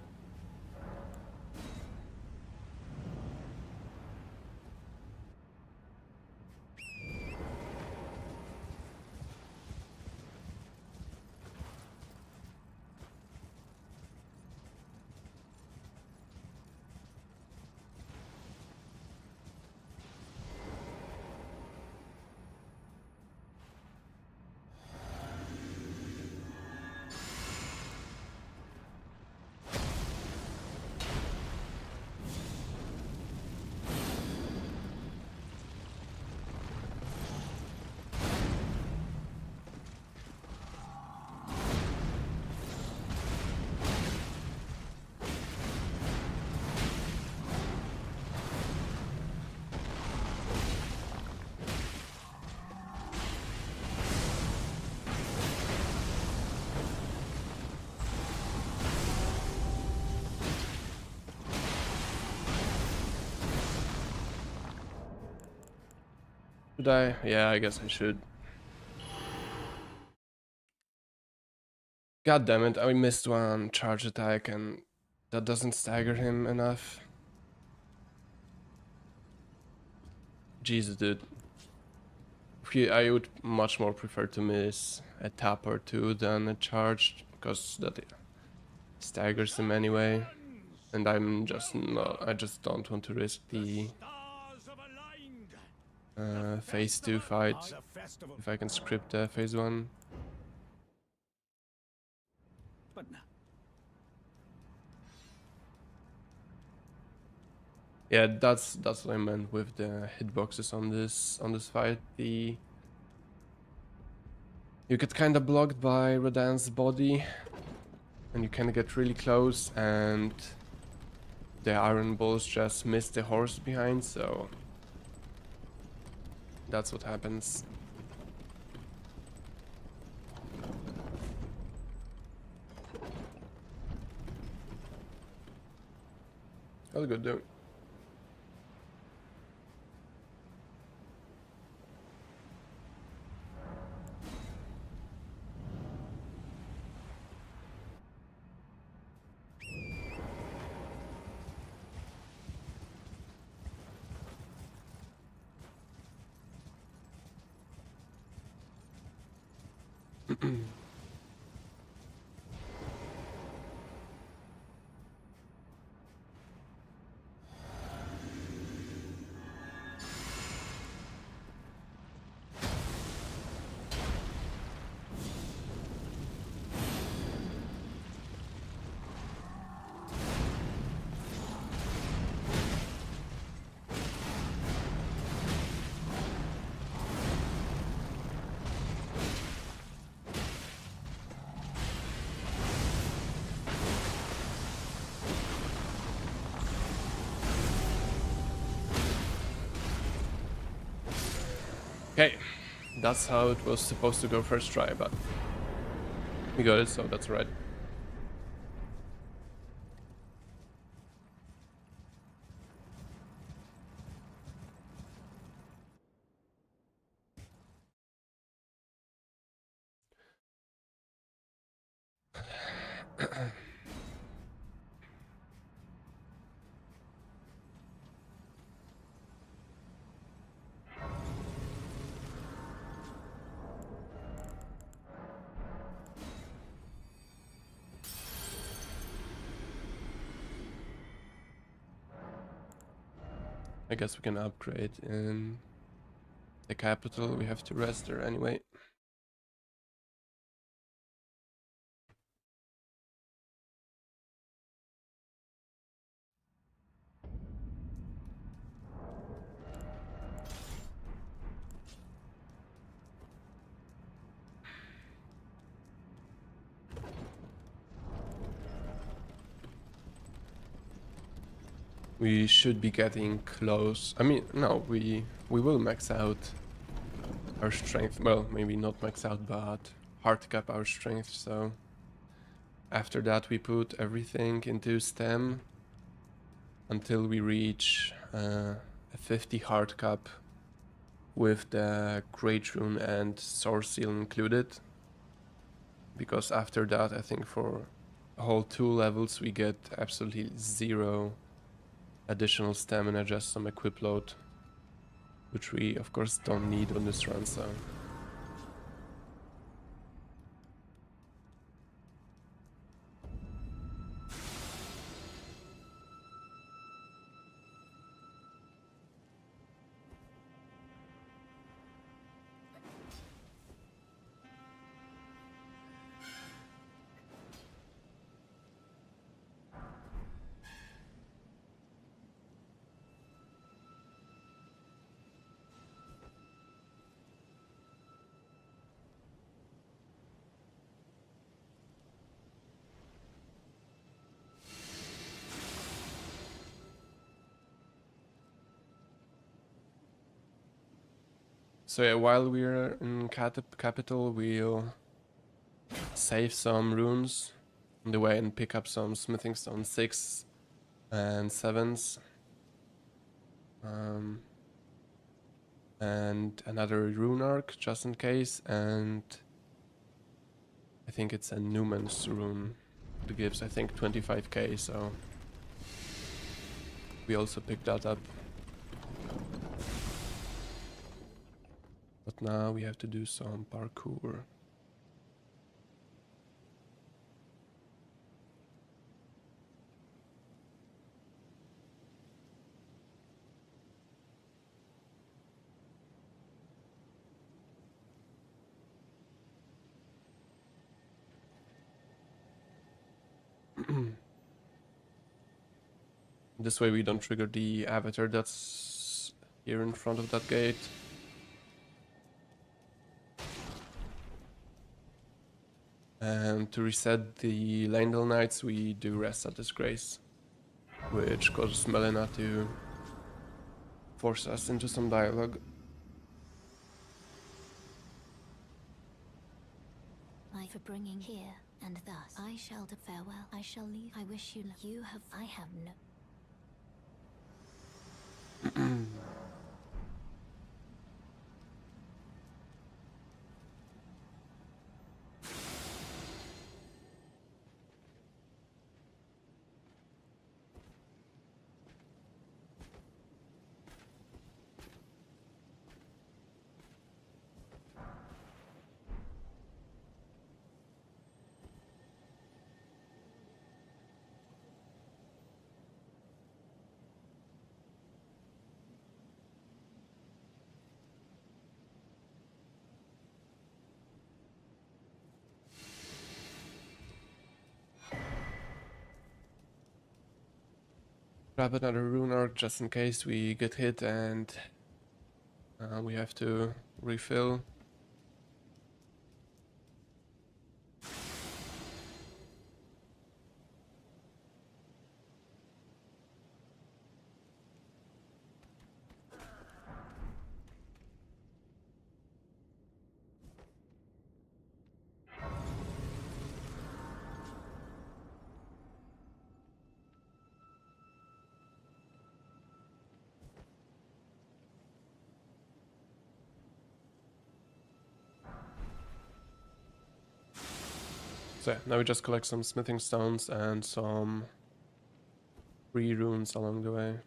Should I? Yeah, I guess I should. God damn it, I missed one charge attack and that doesn't stagger him enough. Jesus, dude. I would much more prefer to miss a tap or two than a charge, because that staggers him anyway. And I'm just not, I just don't want to risk the phase 2 fight if I can script phase 1. Yeah, that's what I meant with the hitboxes on this fight. You get kind of blocked by Radahn's body, and you kind of get really close, and the iron balls just miss the horse behind, so that's what happens. All good though. Okay, that's how it was supposed to go first try, but we got it, so that's right. I guess we can upgrade in the capital. We have to rest there anyway. We should be getting close. I mean, no, we will max out our strength. Well, maybe not max out, but hard cap our strength. So after that, we put everything into stem until we reach a 50 hard cap with the Great Rune and Source Seal included. Because after that, I think for a whole 2 levels we get absolutely 0 additional stamina, just some equip load, which we of course don't need on this run, so... So yeah, while we're in capital, we'll save some runes on the way and pick up some smithing stone 6 and 7s. And another rune arc just in case, and I think it's a Newman's rune that gives I think 25k, so we also picked that up. But now we have to do some parkour. This way we don't trigger the avatar that's here in front of that gate. And to reset the Landel Knights, we do Rest at Disgrace, which causes Melina to force us into some dialogue. I for bringing here, and thus I shall do farewell. I shall leave. I wish you luck. You have. I have no. Grab another rune arc just in case we get hit and we have to refill. So yeah, now we just collect some smithing stones and some free runes along the way.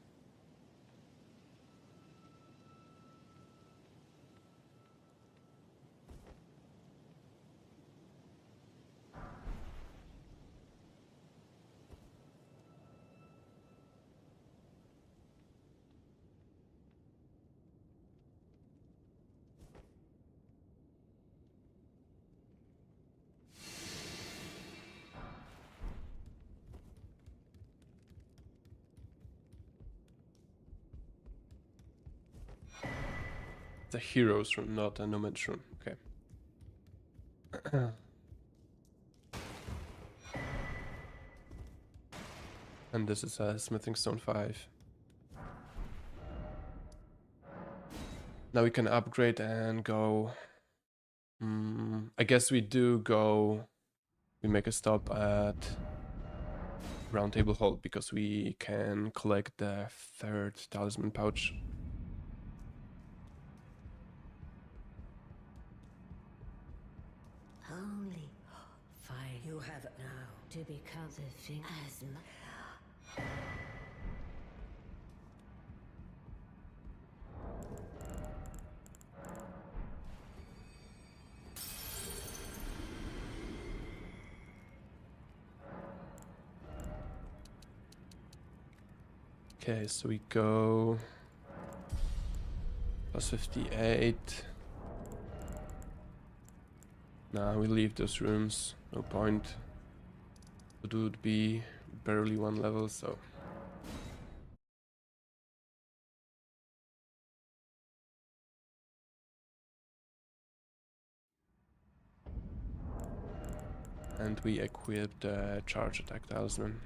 The hero's rune, not a nomad's rune. Okay. And this is a smithing stone 5. Now we can upgrade and go. I guess we do go. We make a stop at Round Table Hall because we can collect the 3rd talisman pouch. to become the thing as much. Okay, so we go plus 58. Nah, we leave those rooms. No point. It would be barely 1 level, so. And we equip the charge attack talisman.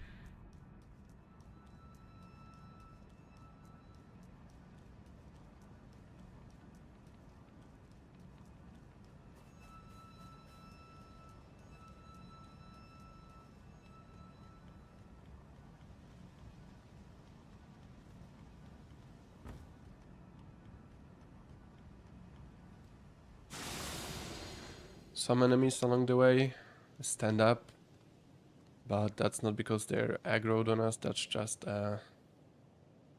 Some enemies along the way stand up, but that's not because they're aggroed on us, that's just a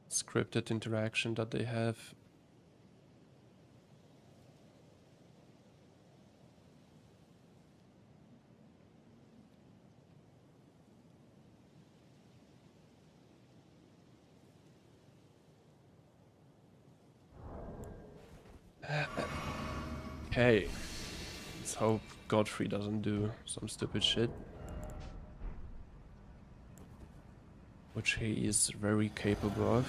scripted interaction that they have. Okay, let's hope Godfrey doesn't do some stupid shit. Which he is very capable of.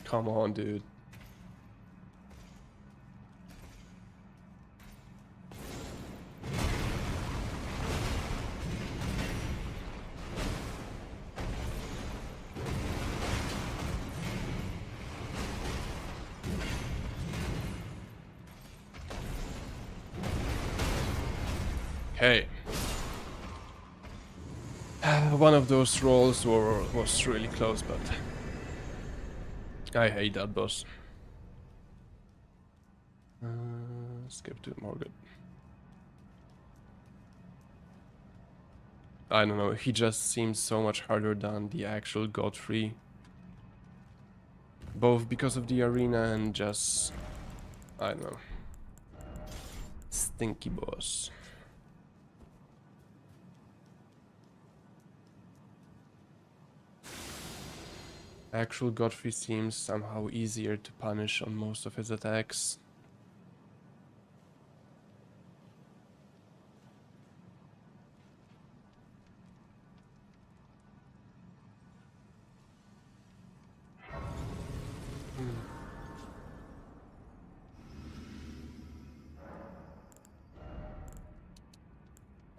Come on, dude. Okay. One of those rolls was really close, but I hate that boss. Skip to Morgott. I don't know, he just seems so much harder than the actual Godfrey. Both because of the arena and just, I don't know, stinky boss. Actual Godfrey seems somehow easier to punish on most of his attacks.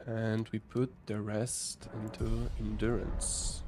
And we put the rest into endurance.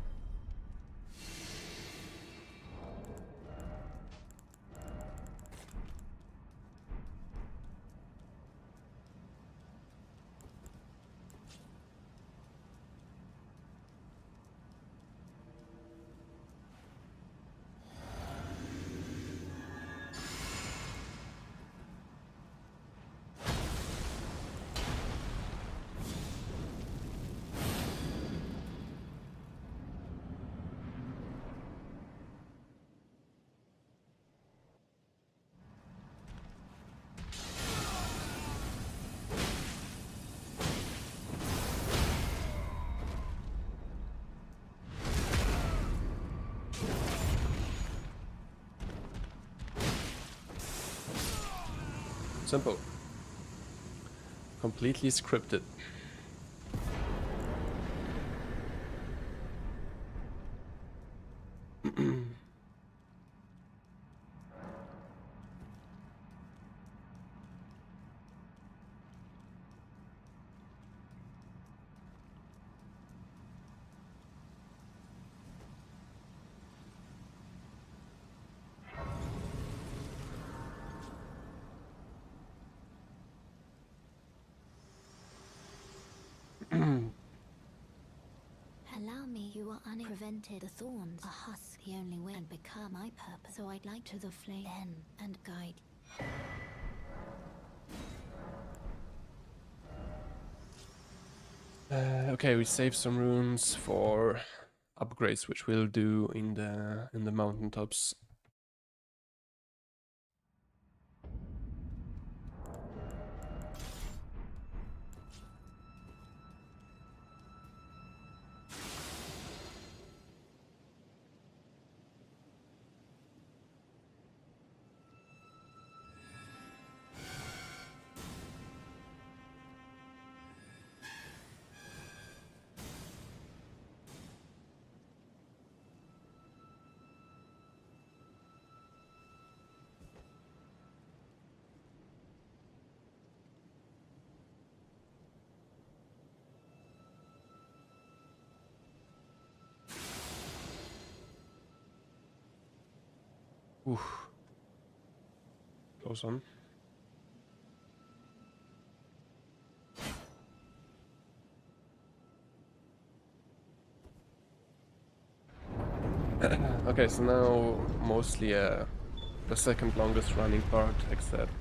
Simple. Completely scripted. Allow me, you are unprevented. The thorns, a husk, the only way, and become my purpose. So I'd like to the flame then and guide. Okay, we save some runes for upgrades, which we'll do in the mountaintops. Oof. Close on. Okay, so now mostly the second longest running part, except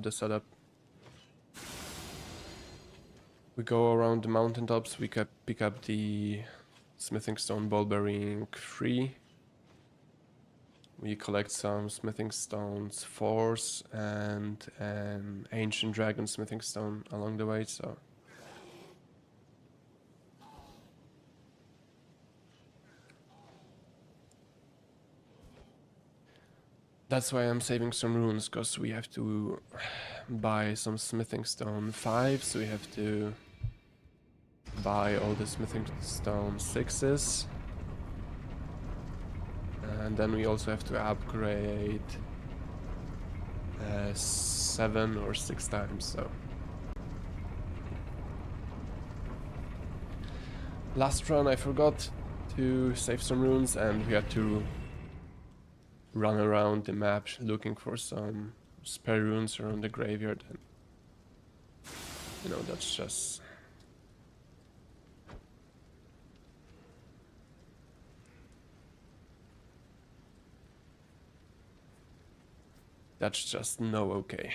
the setup. We go around the mountaintops, we can pick up the smithing stone ball bearing 3. We collect some smithing stones 4s and an ancient dragon smithing stone along the way, so that's why I'm saving some runes, because we have to buy some smithing stone 5, so we have to buy all the smithing stone 6s. And then we also have to upgrade 7 or 6 times, so. Last run I forgot to save some runes and we had to run around the map looking for some spare runes around the graveyard, and you know, that's just no okay.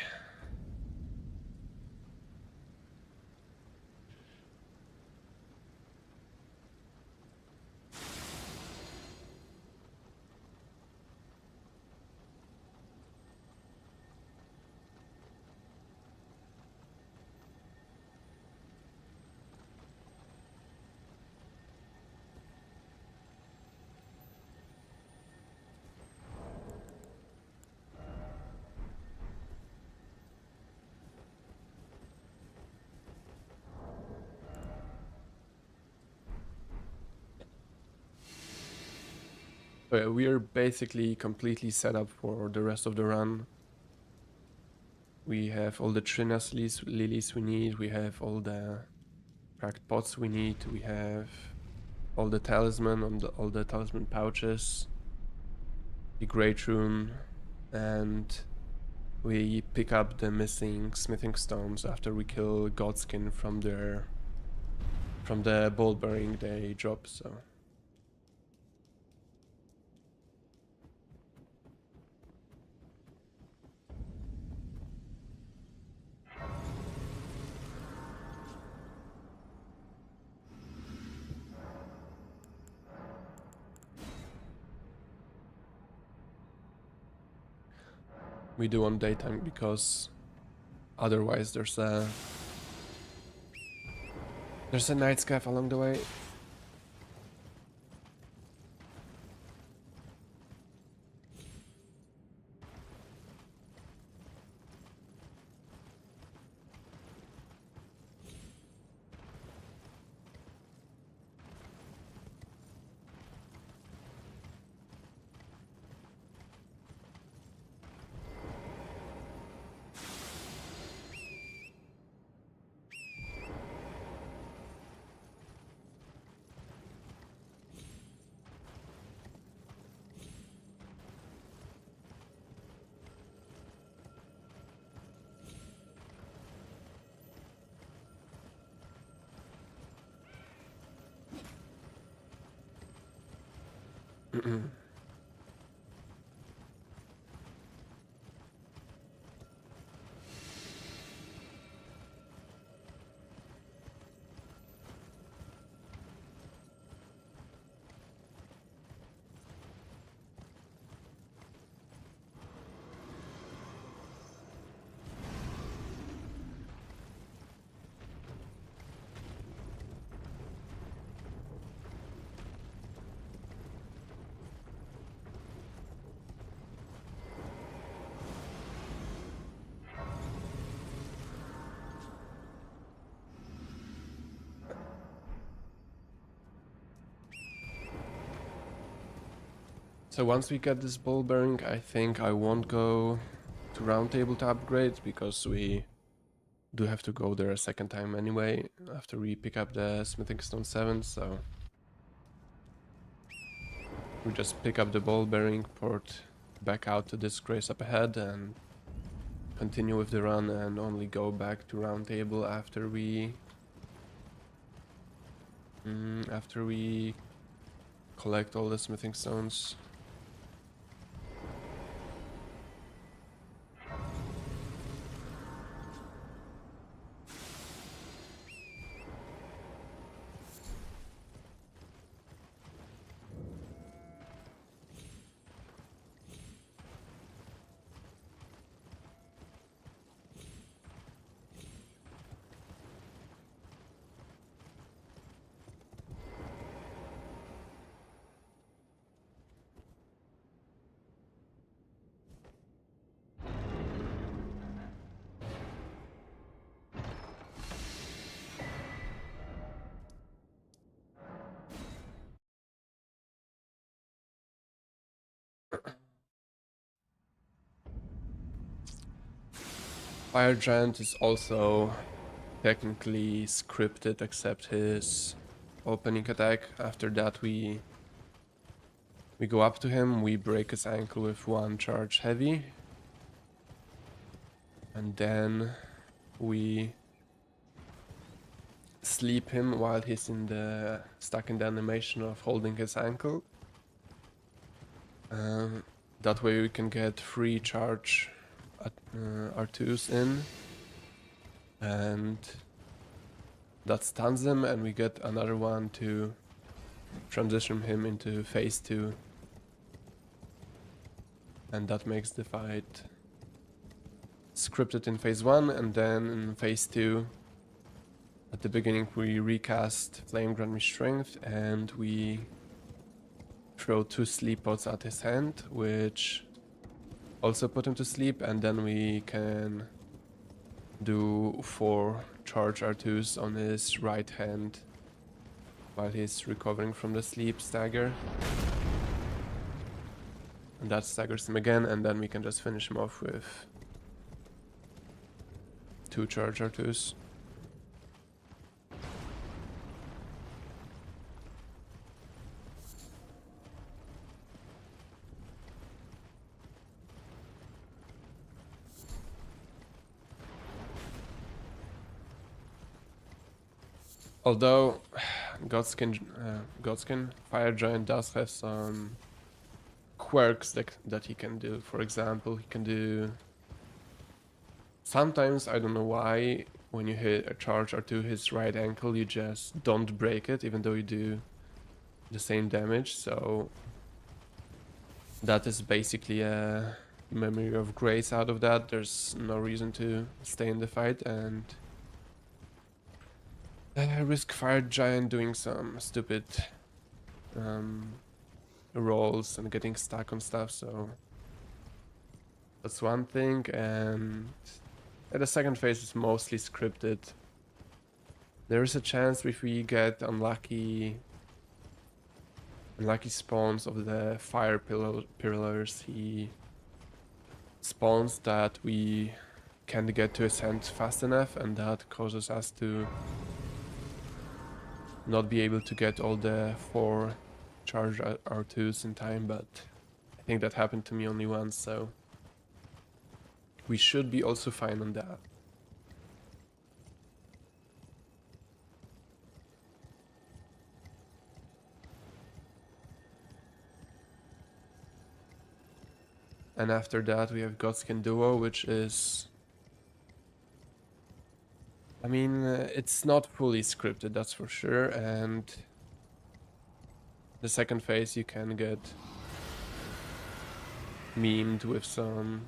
We are basically completely set up for the rest of the run. We have all the Trinas lilies we need, we have all the cracked pots we need, we have all the talisman on all the talisman pouches, the great rune, and we pick up the missing smithing stones after we kill Godskin from the ball bearing they drop, so. We do on daytime because otherwise there's a night scav along the way. So once we get this ball bearing, I think I won't go to round table to upgrade, because we do have to go there a second time anyway after we pick up the smithing stone 7, so we just pick up the ball bearing, port back out to this grace up ahead, and continue with the run, and only go back to round table after we collect all the smithing stones. Fire Giant is also technically scripted, except his opening attack. After that we go up to him, we break his ankle with 1 charge heavy, and then we sleep him while he's stuck in the animation of holding his ankle. That way we can get 3 charge R2s in, and that stuns him, and we get another one to transition him into phase 2, and that makes the fight scripted in phase 1, and then in phase 2 at the beginning we recast Flame Grant Me Strength, and we throw 2 sleep pots at his hand, which also put him to sleep, and then we can do 4 charge R2s on his right hand while he's recovering from the sleep stagger. And that staggers him again, and then we can just finish him off with 2 charge R2s. Although Godskin Fire Giant does have some quirks that he can do. For example, he can do... Sometimes, I don't know why, when you hit a charge or to his right ankle, you just don't break it, even though you do the same damage. So that is basically a memory of grace out of that. There's no reason to stay in the fight and risk Fire Giant doing some stupid rolls and getting stuck on stuff. So that's one thing. And the second phase is mostly scripted. There is a chance if we get unlucky spawns of the fire pillars, he spawns that we can't get to his hand fast enough, and that causes us to not be able to get all the 4 charge R2s in time. But I think that happened to me only once, so we should be also fine on that. And after that we have Godskin Duo, which is... I mean, it's not fully scripted, that's for sure, and the second phase you can get memed with some...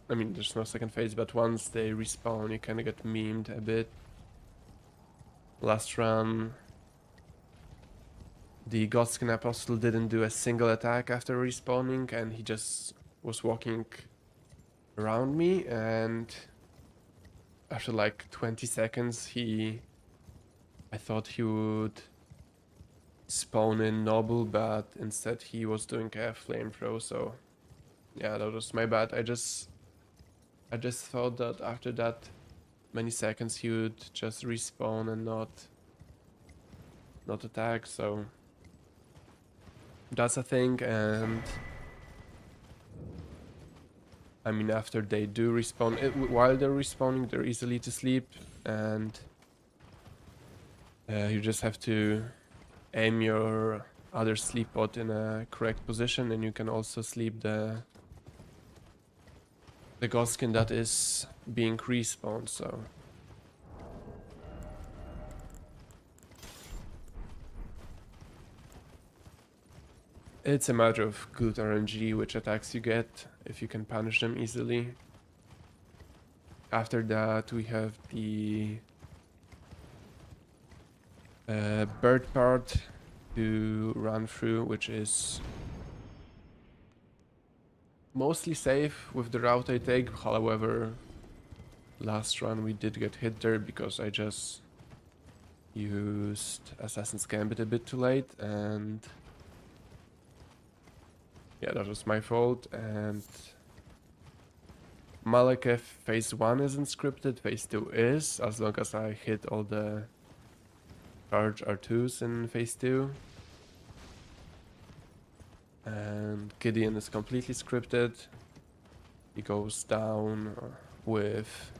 I mean, there's no second phase, but once they respawn, you kind of get memed a bit. Last run, the Godskin Apostle didn't do a single attack after respawning, and he just was walking around me, and after like 20 seconds, I thought he would spawn in Noble, but instead he was doing a flamethrower, so yeah, that was my bad. I just thought that after that many seconds he would just respawn and not attack, so that's a thing. And I mean, after they do respawn, while they're respawning, they're easily to sleep, and you just have to aim your other sleep bot in a correct position, and you can also sleep the Godskin that is being respawned, so... It's a matter of good RNG which attacks you get, if you can punish them easily. After that we have the bird part to run through, which is mostly safe with the route I take. However, last run we did get hit there because I just used Assassin's Gambit a bit too late, and yeah, that was my fault. And Maliketh phase 1 isn't scripted, phase 2 is, as long as I hit all the charge R2s in phase 2. And Gideon is completely scripted. He goes down with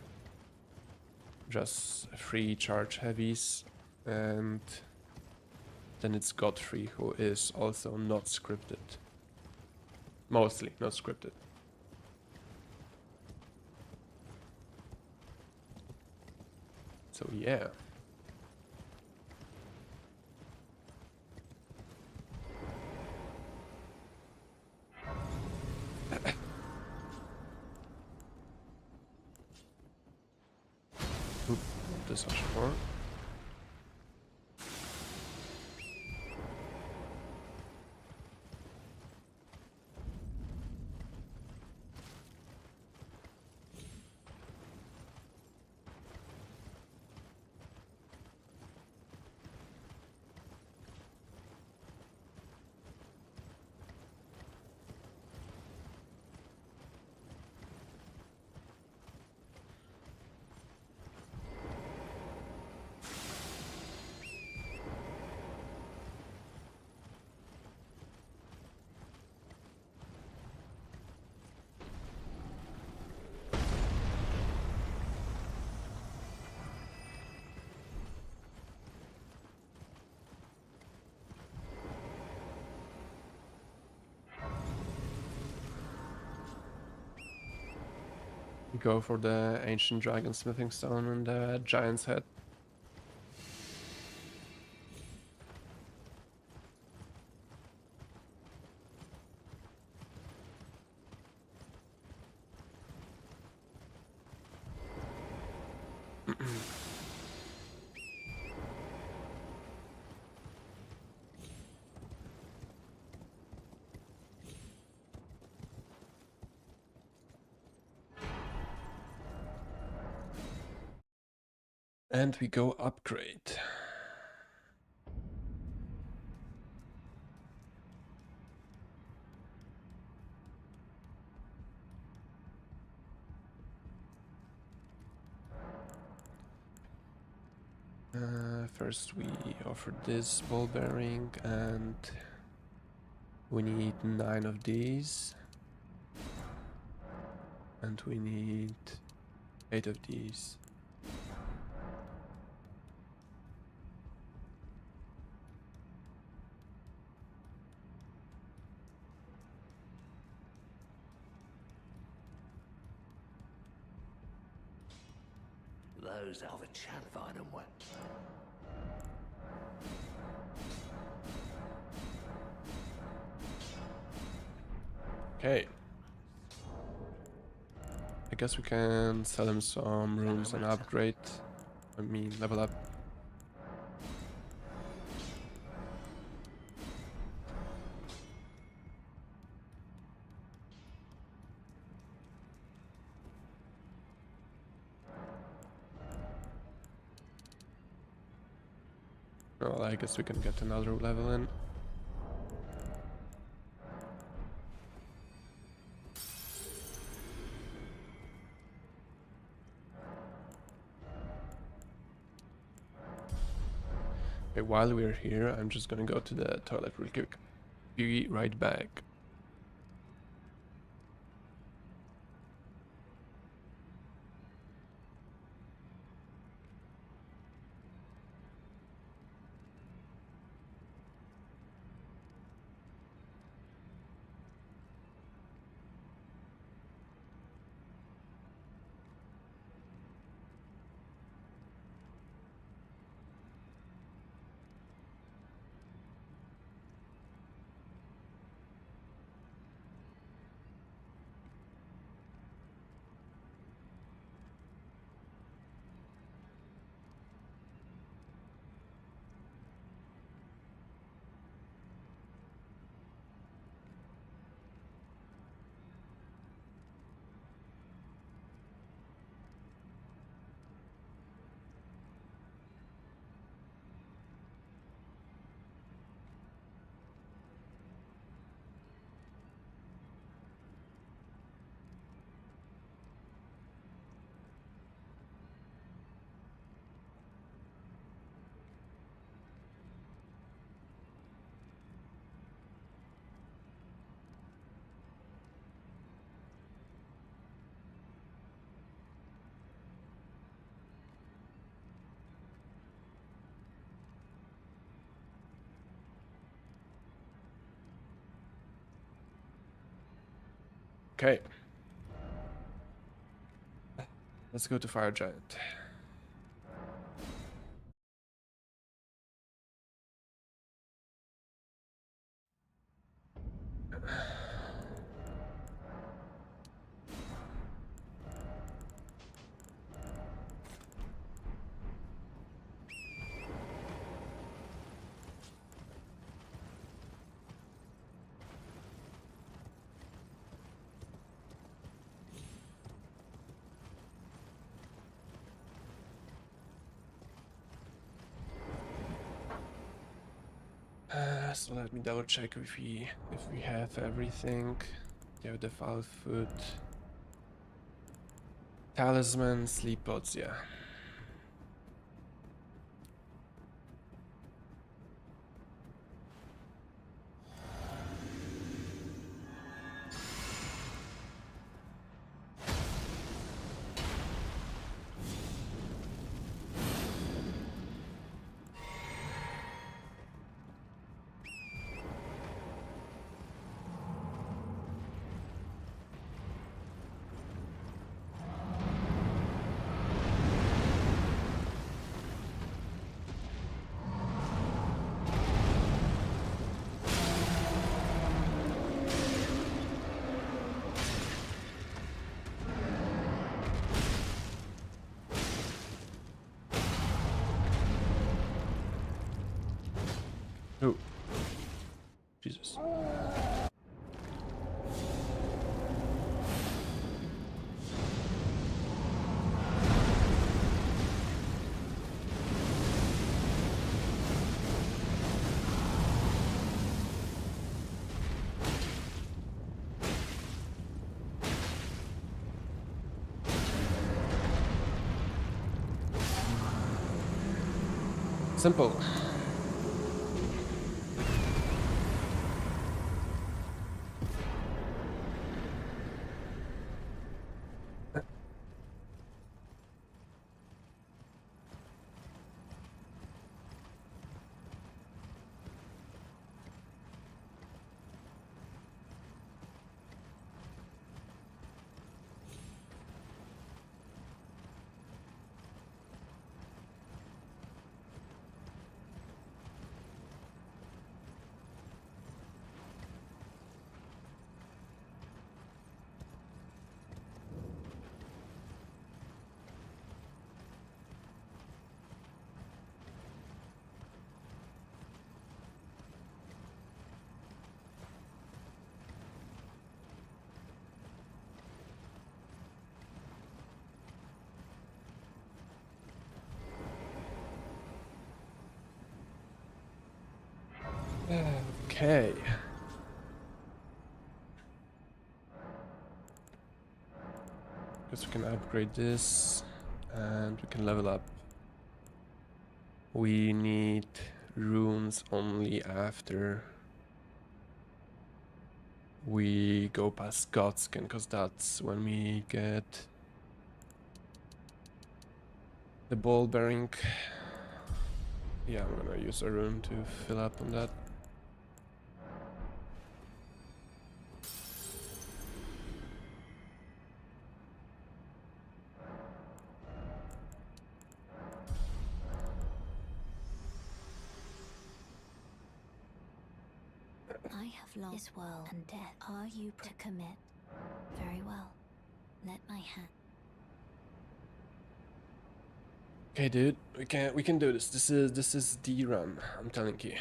just 3 charge heavies, and then it's Godfrey, who is also not scripted. Mostly not scripted. So yeah. Oop, this much more. Go for the ancient dragon smithing stone and the giant's head. And we go upgrade. First we offer this ball bearing, and we need 9 of these. And we need 8 of these. Those are the chat find them well. Okay. I guess we can sell him some runes and upgrade. I mean, level up. Well, I guess we can get another level in. Okay, while we're here, I'm just gonna go to the toilet real quick. Be right back. Okay. Let's go to Fire Giant. So let me double check if we have everything. We have the foul food, talisman, sleep pods, yeah. Oh, Jesus. Simple. Okay. Guess we can upgrade this and we can level up. We need runes only after we go past Godskin, because that's when we get the ball bearing. Yeah, I'm gonna use a rune to fill up on that. I have lost this world and death. Are you to commit? Very well. Let my hand. Okay, dude, we can do this. This is the run. I'm telling you.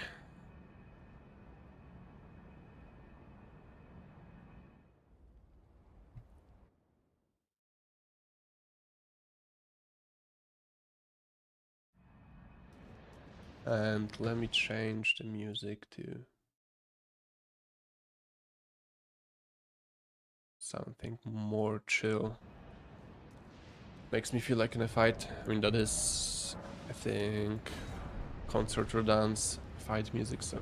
And let me change the music to something more chill. Makes me feel like in a fight. I mean, that is, I think, concert or dance fight music, so.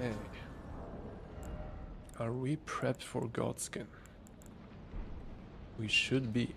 Hey. Are we prepped for Godskin? We should be.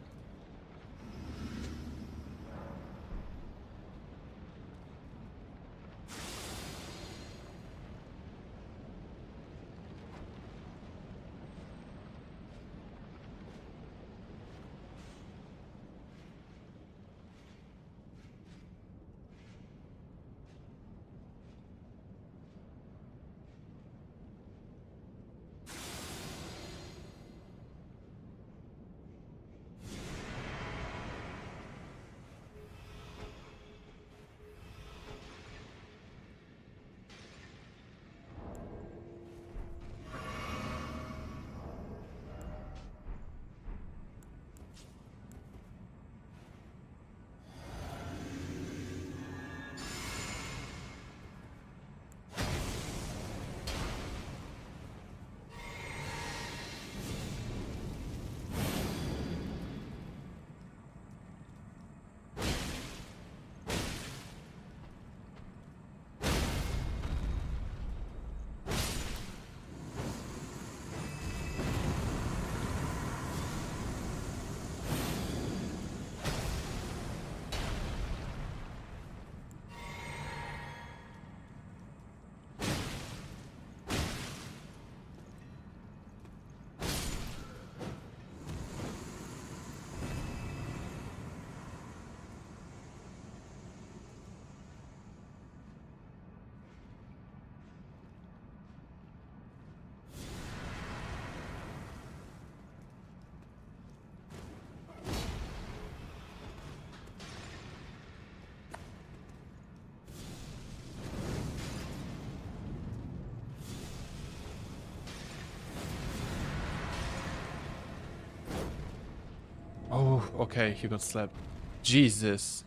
okay, he got slapped. Jesus.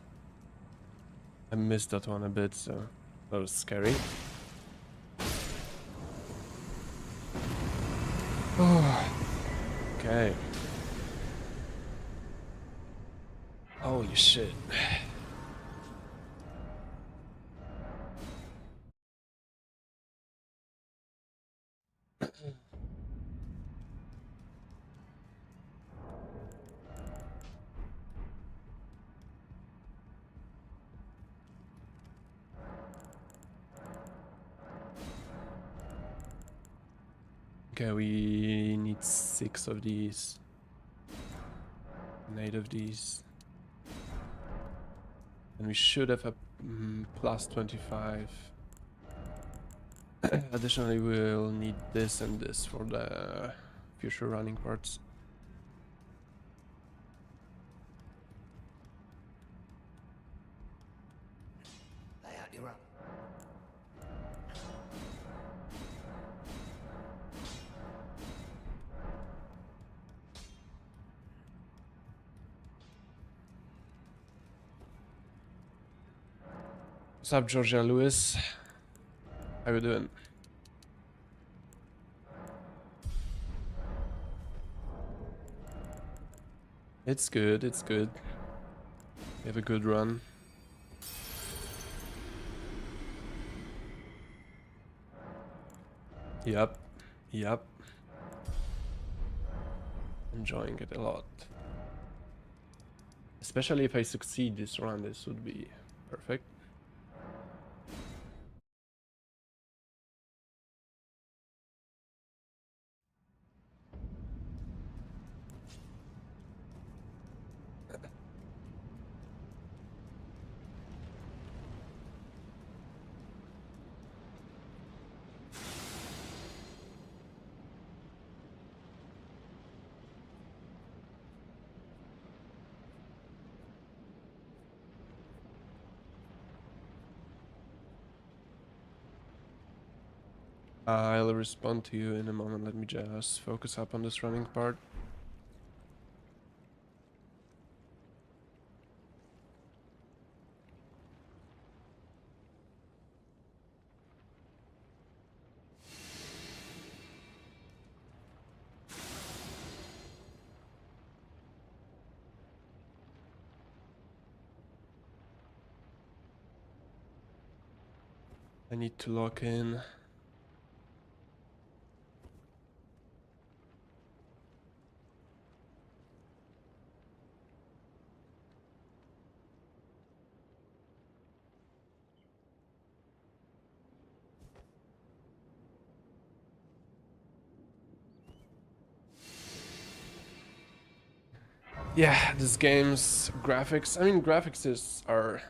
I missed that one a bit, so that was scary. Okay. Holy shit. Okay, we need 6 of these. And 8 of these. And we should have a plus 25. Additionally, we'll need this and this for the future running parts. Layout, you're up. What's up, Georgia Lewis? How you doing? It's good, it's good. We have a good run. Yep, yep. Enjoying it a lot. Especially if I succeed this run, this would be perfect. I'll respond to you in a moment. Let me just focus up on this running part. I need to lock in. Yeah, this game's graphics. I mean, are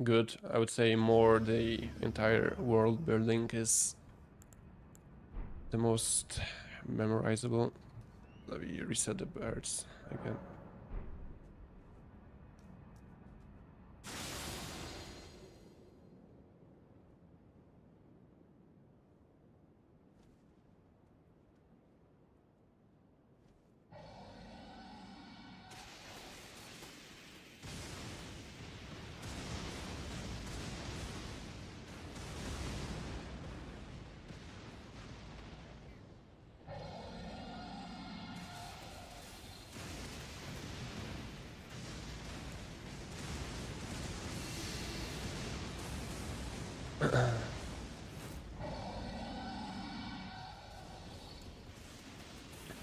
good. I would say more the entire world building is the most memorizable. Let me reset the birds again.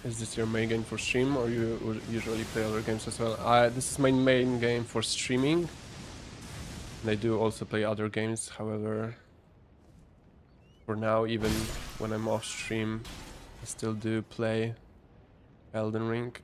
Is this your main game for stream, or you would usually play other games as well? This is my main game for streaming. And I do also play other games, however, for now, even when I'm off stream, I still do play Elden Ring.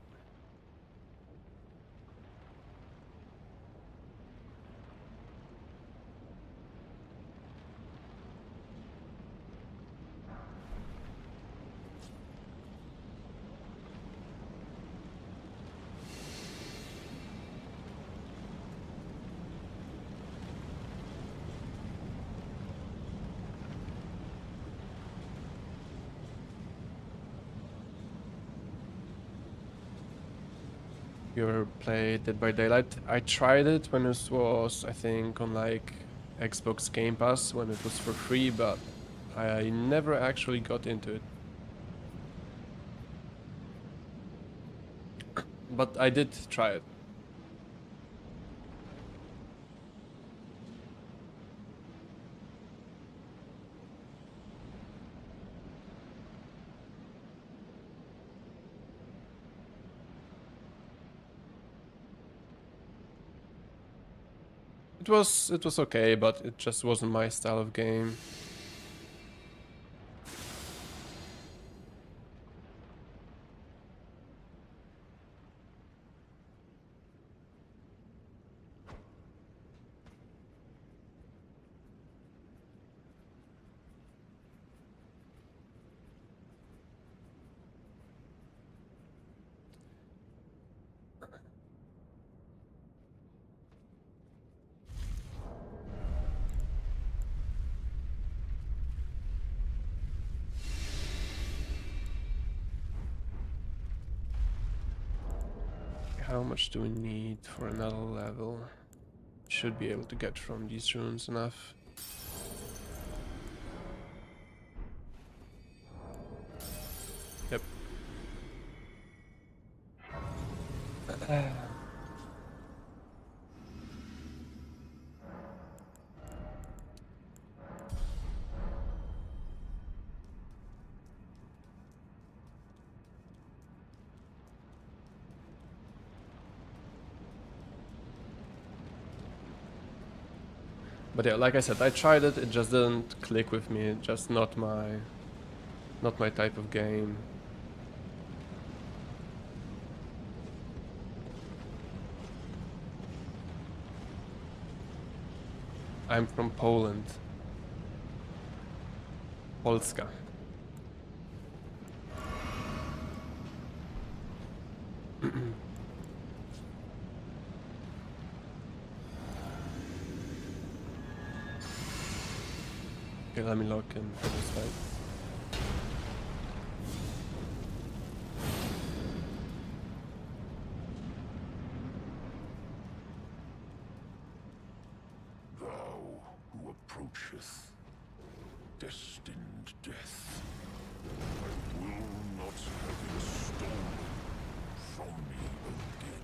You ever played Dead by Daylight? I tried it when it was, I think, on like Xbox Game Pass when it was for free, but I never actually got into it. But I did try it. It was okay, but it just wasn't my style of game. How much do we need for another level? Should be able to get from these runes enough. Yep. But yeah, like I said, I tried it, it just didn't click with me, just not my type of game. I'm from Poland. Polska. Okay, let me lock in for this fight. Thou who approacheth destined death, I will not have it stolen from me again.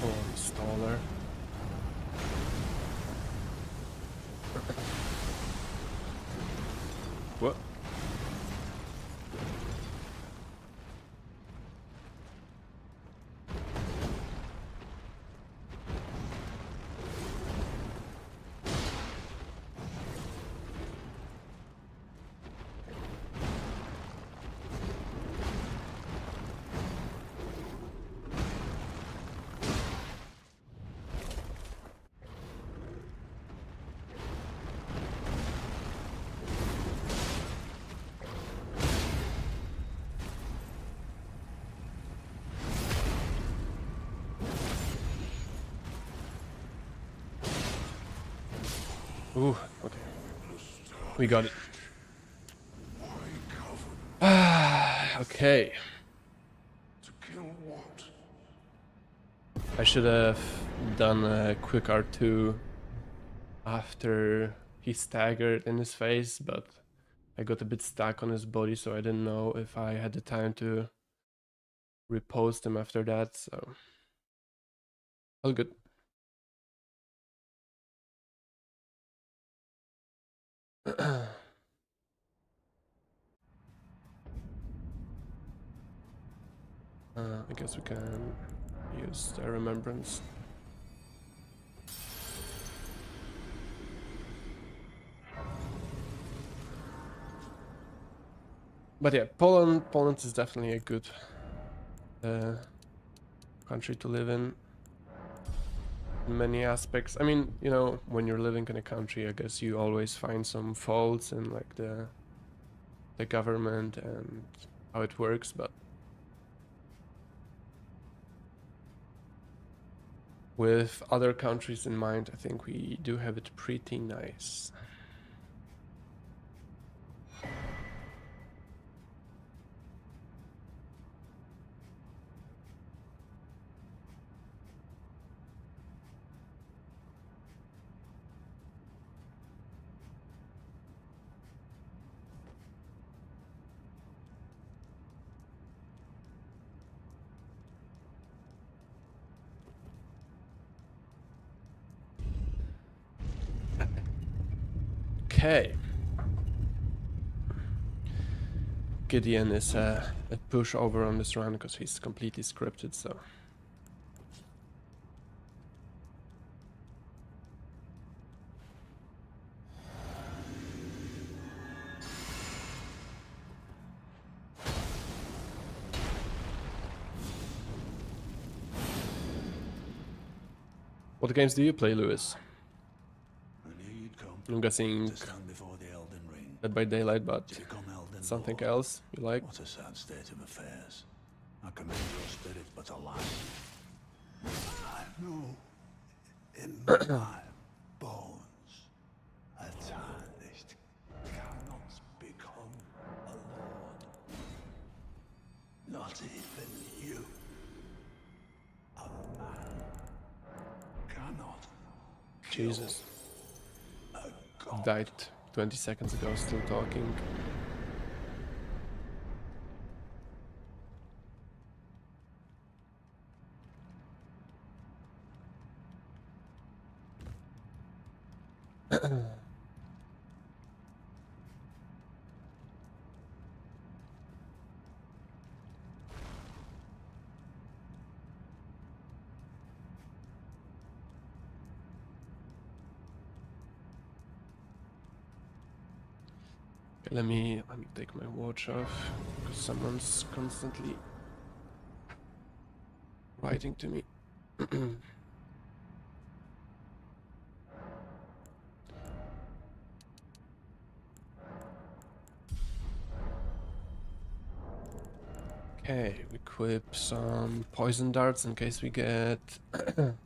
Oh, installer. What? Ooh, okay. We got it. Okay. To kill what? I should have done a quick R2 after he staggered in his face, but I got a bit stuck on his body, so I didn't know if I had the time to repost him after that, so all good. I guess we can use the remembrance. But yeah, Poland is definitely a good country to live in many aspects. I mean, you know, when you're living in a country, I guess you always find some faults in like the government and how it works, but with other countries in mind, I think we do have it pretty nice. Okay. Gideon is a pushover on this run because he's completely scripted, so. What games do you play, Lewis? I knew you'd come. I'm guessing To stand before the Elden Ring. Dead by Daylight, but To become Elden something Lord. else you like? What a sad state of affairs. I commend your spirit, but alas. I know in my bones a tarnished cannot become a lord. Not even you. A man cannot kill Jesus. a god. Died 20 seconds ago, still talking. Okay, let me take my watch off because someone's constantly writing to me. Okay, equip some poison darts in case we get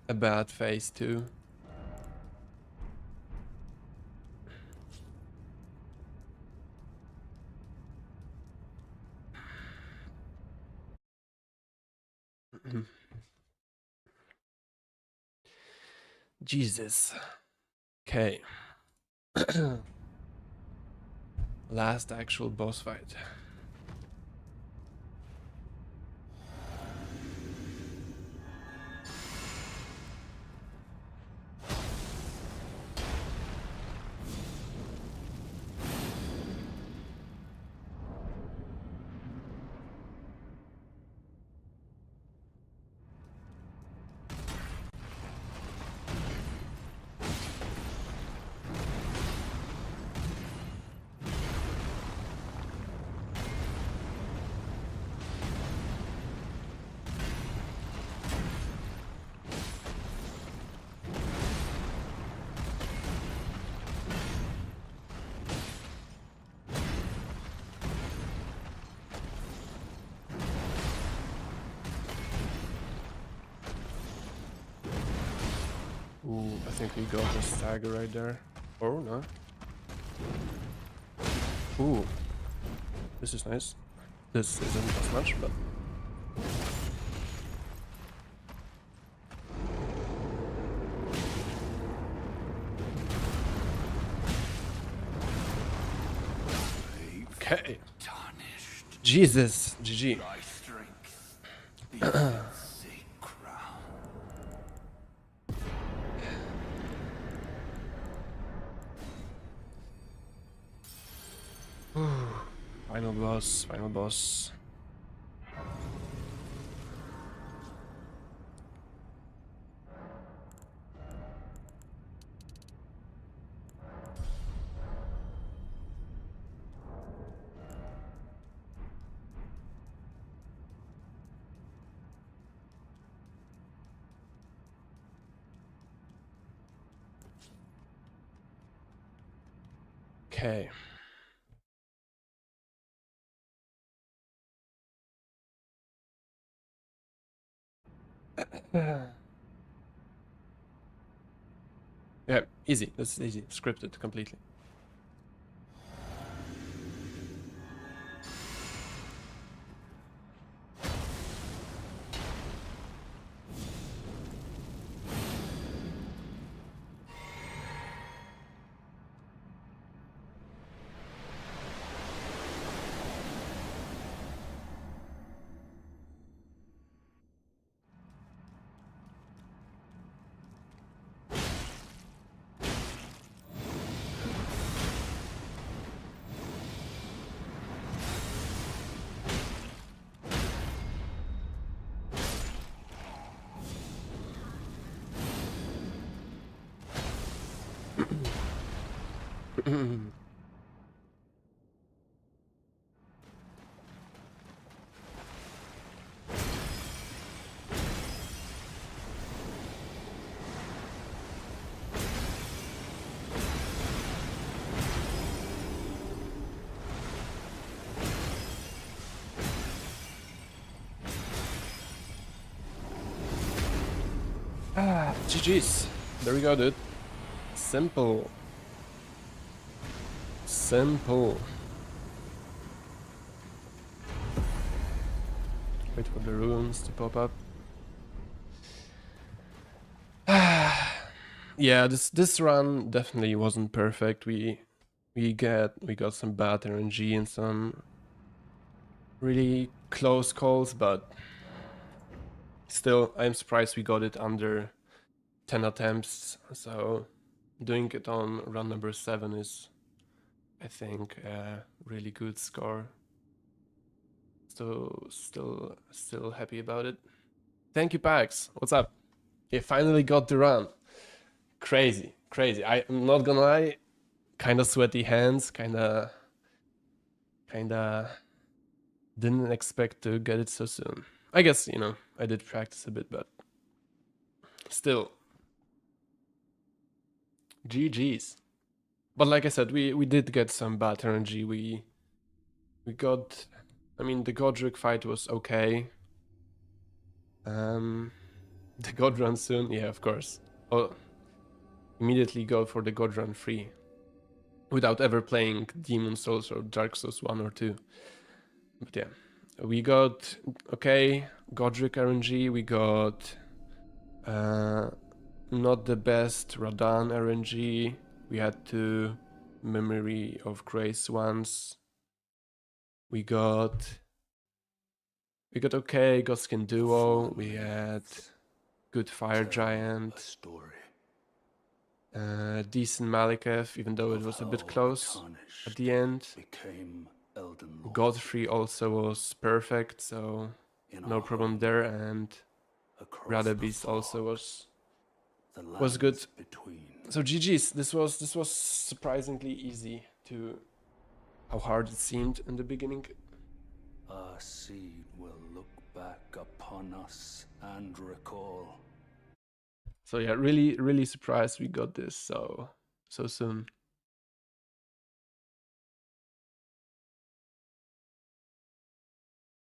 a bad phase too. Jesus. Okay. Last actual boss fight. Ooh, I think we got a stagger right there. Oh, no. Ooh. This is nice. This isn't as much, but... Okay. Jesus. GG. Thy strength, the fancy crown. Final boss, final boss. Okay. Yeah, easy. This is easy. Scripted completely. GG's. There we go, dude. Simple. Simple. Wait for the runes to pop up. Yeah, this run definitely wasn't perfect. We got some bad RNG and some really close calls, but still, I'm surprised we got it under 10 attempts. So doing it on run number 7 is, I think, a really good score. So still happy about it. Thank you, Pax. What's up? You finally got the run. Crazy. I'm not gonna lie. Kinda sweaty hands. Kinda didn't expect to get it so soon. I guess, you know, I did practice a bit, but still. GG's. But like I said, we did get some bad RNG. We got, I mean, the Godrick fight was okay. The God run soon, yeah, of course. Oh, immediately go for the God run free, without ever playing Demon Souls or Dark Souls 1 or 2. But yeah, we got okay Godrick RNG. We got not the best Radahn RNG. We had 2 Memory of Grace ones. We got okay Godskin Duo. We had good Fire Giant. Decent Maliketh, even though it was a bit close at the end. Godfrey also was perfect, so no problem there, and RadaBeast also was good. So GG's. This was surprisingly easy to how hard it seemed in the beginning. Our seed will look back upon us and recall. So yeah, really surprised we got this so soon.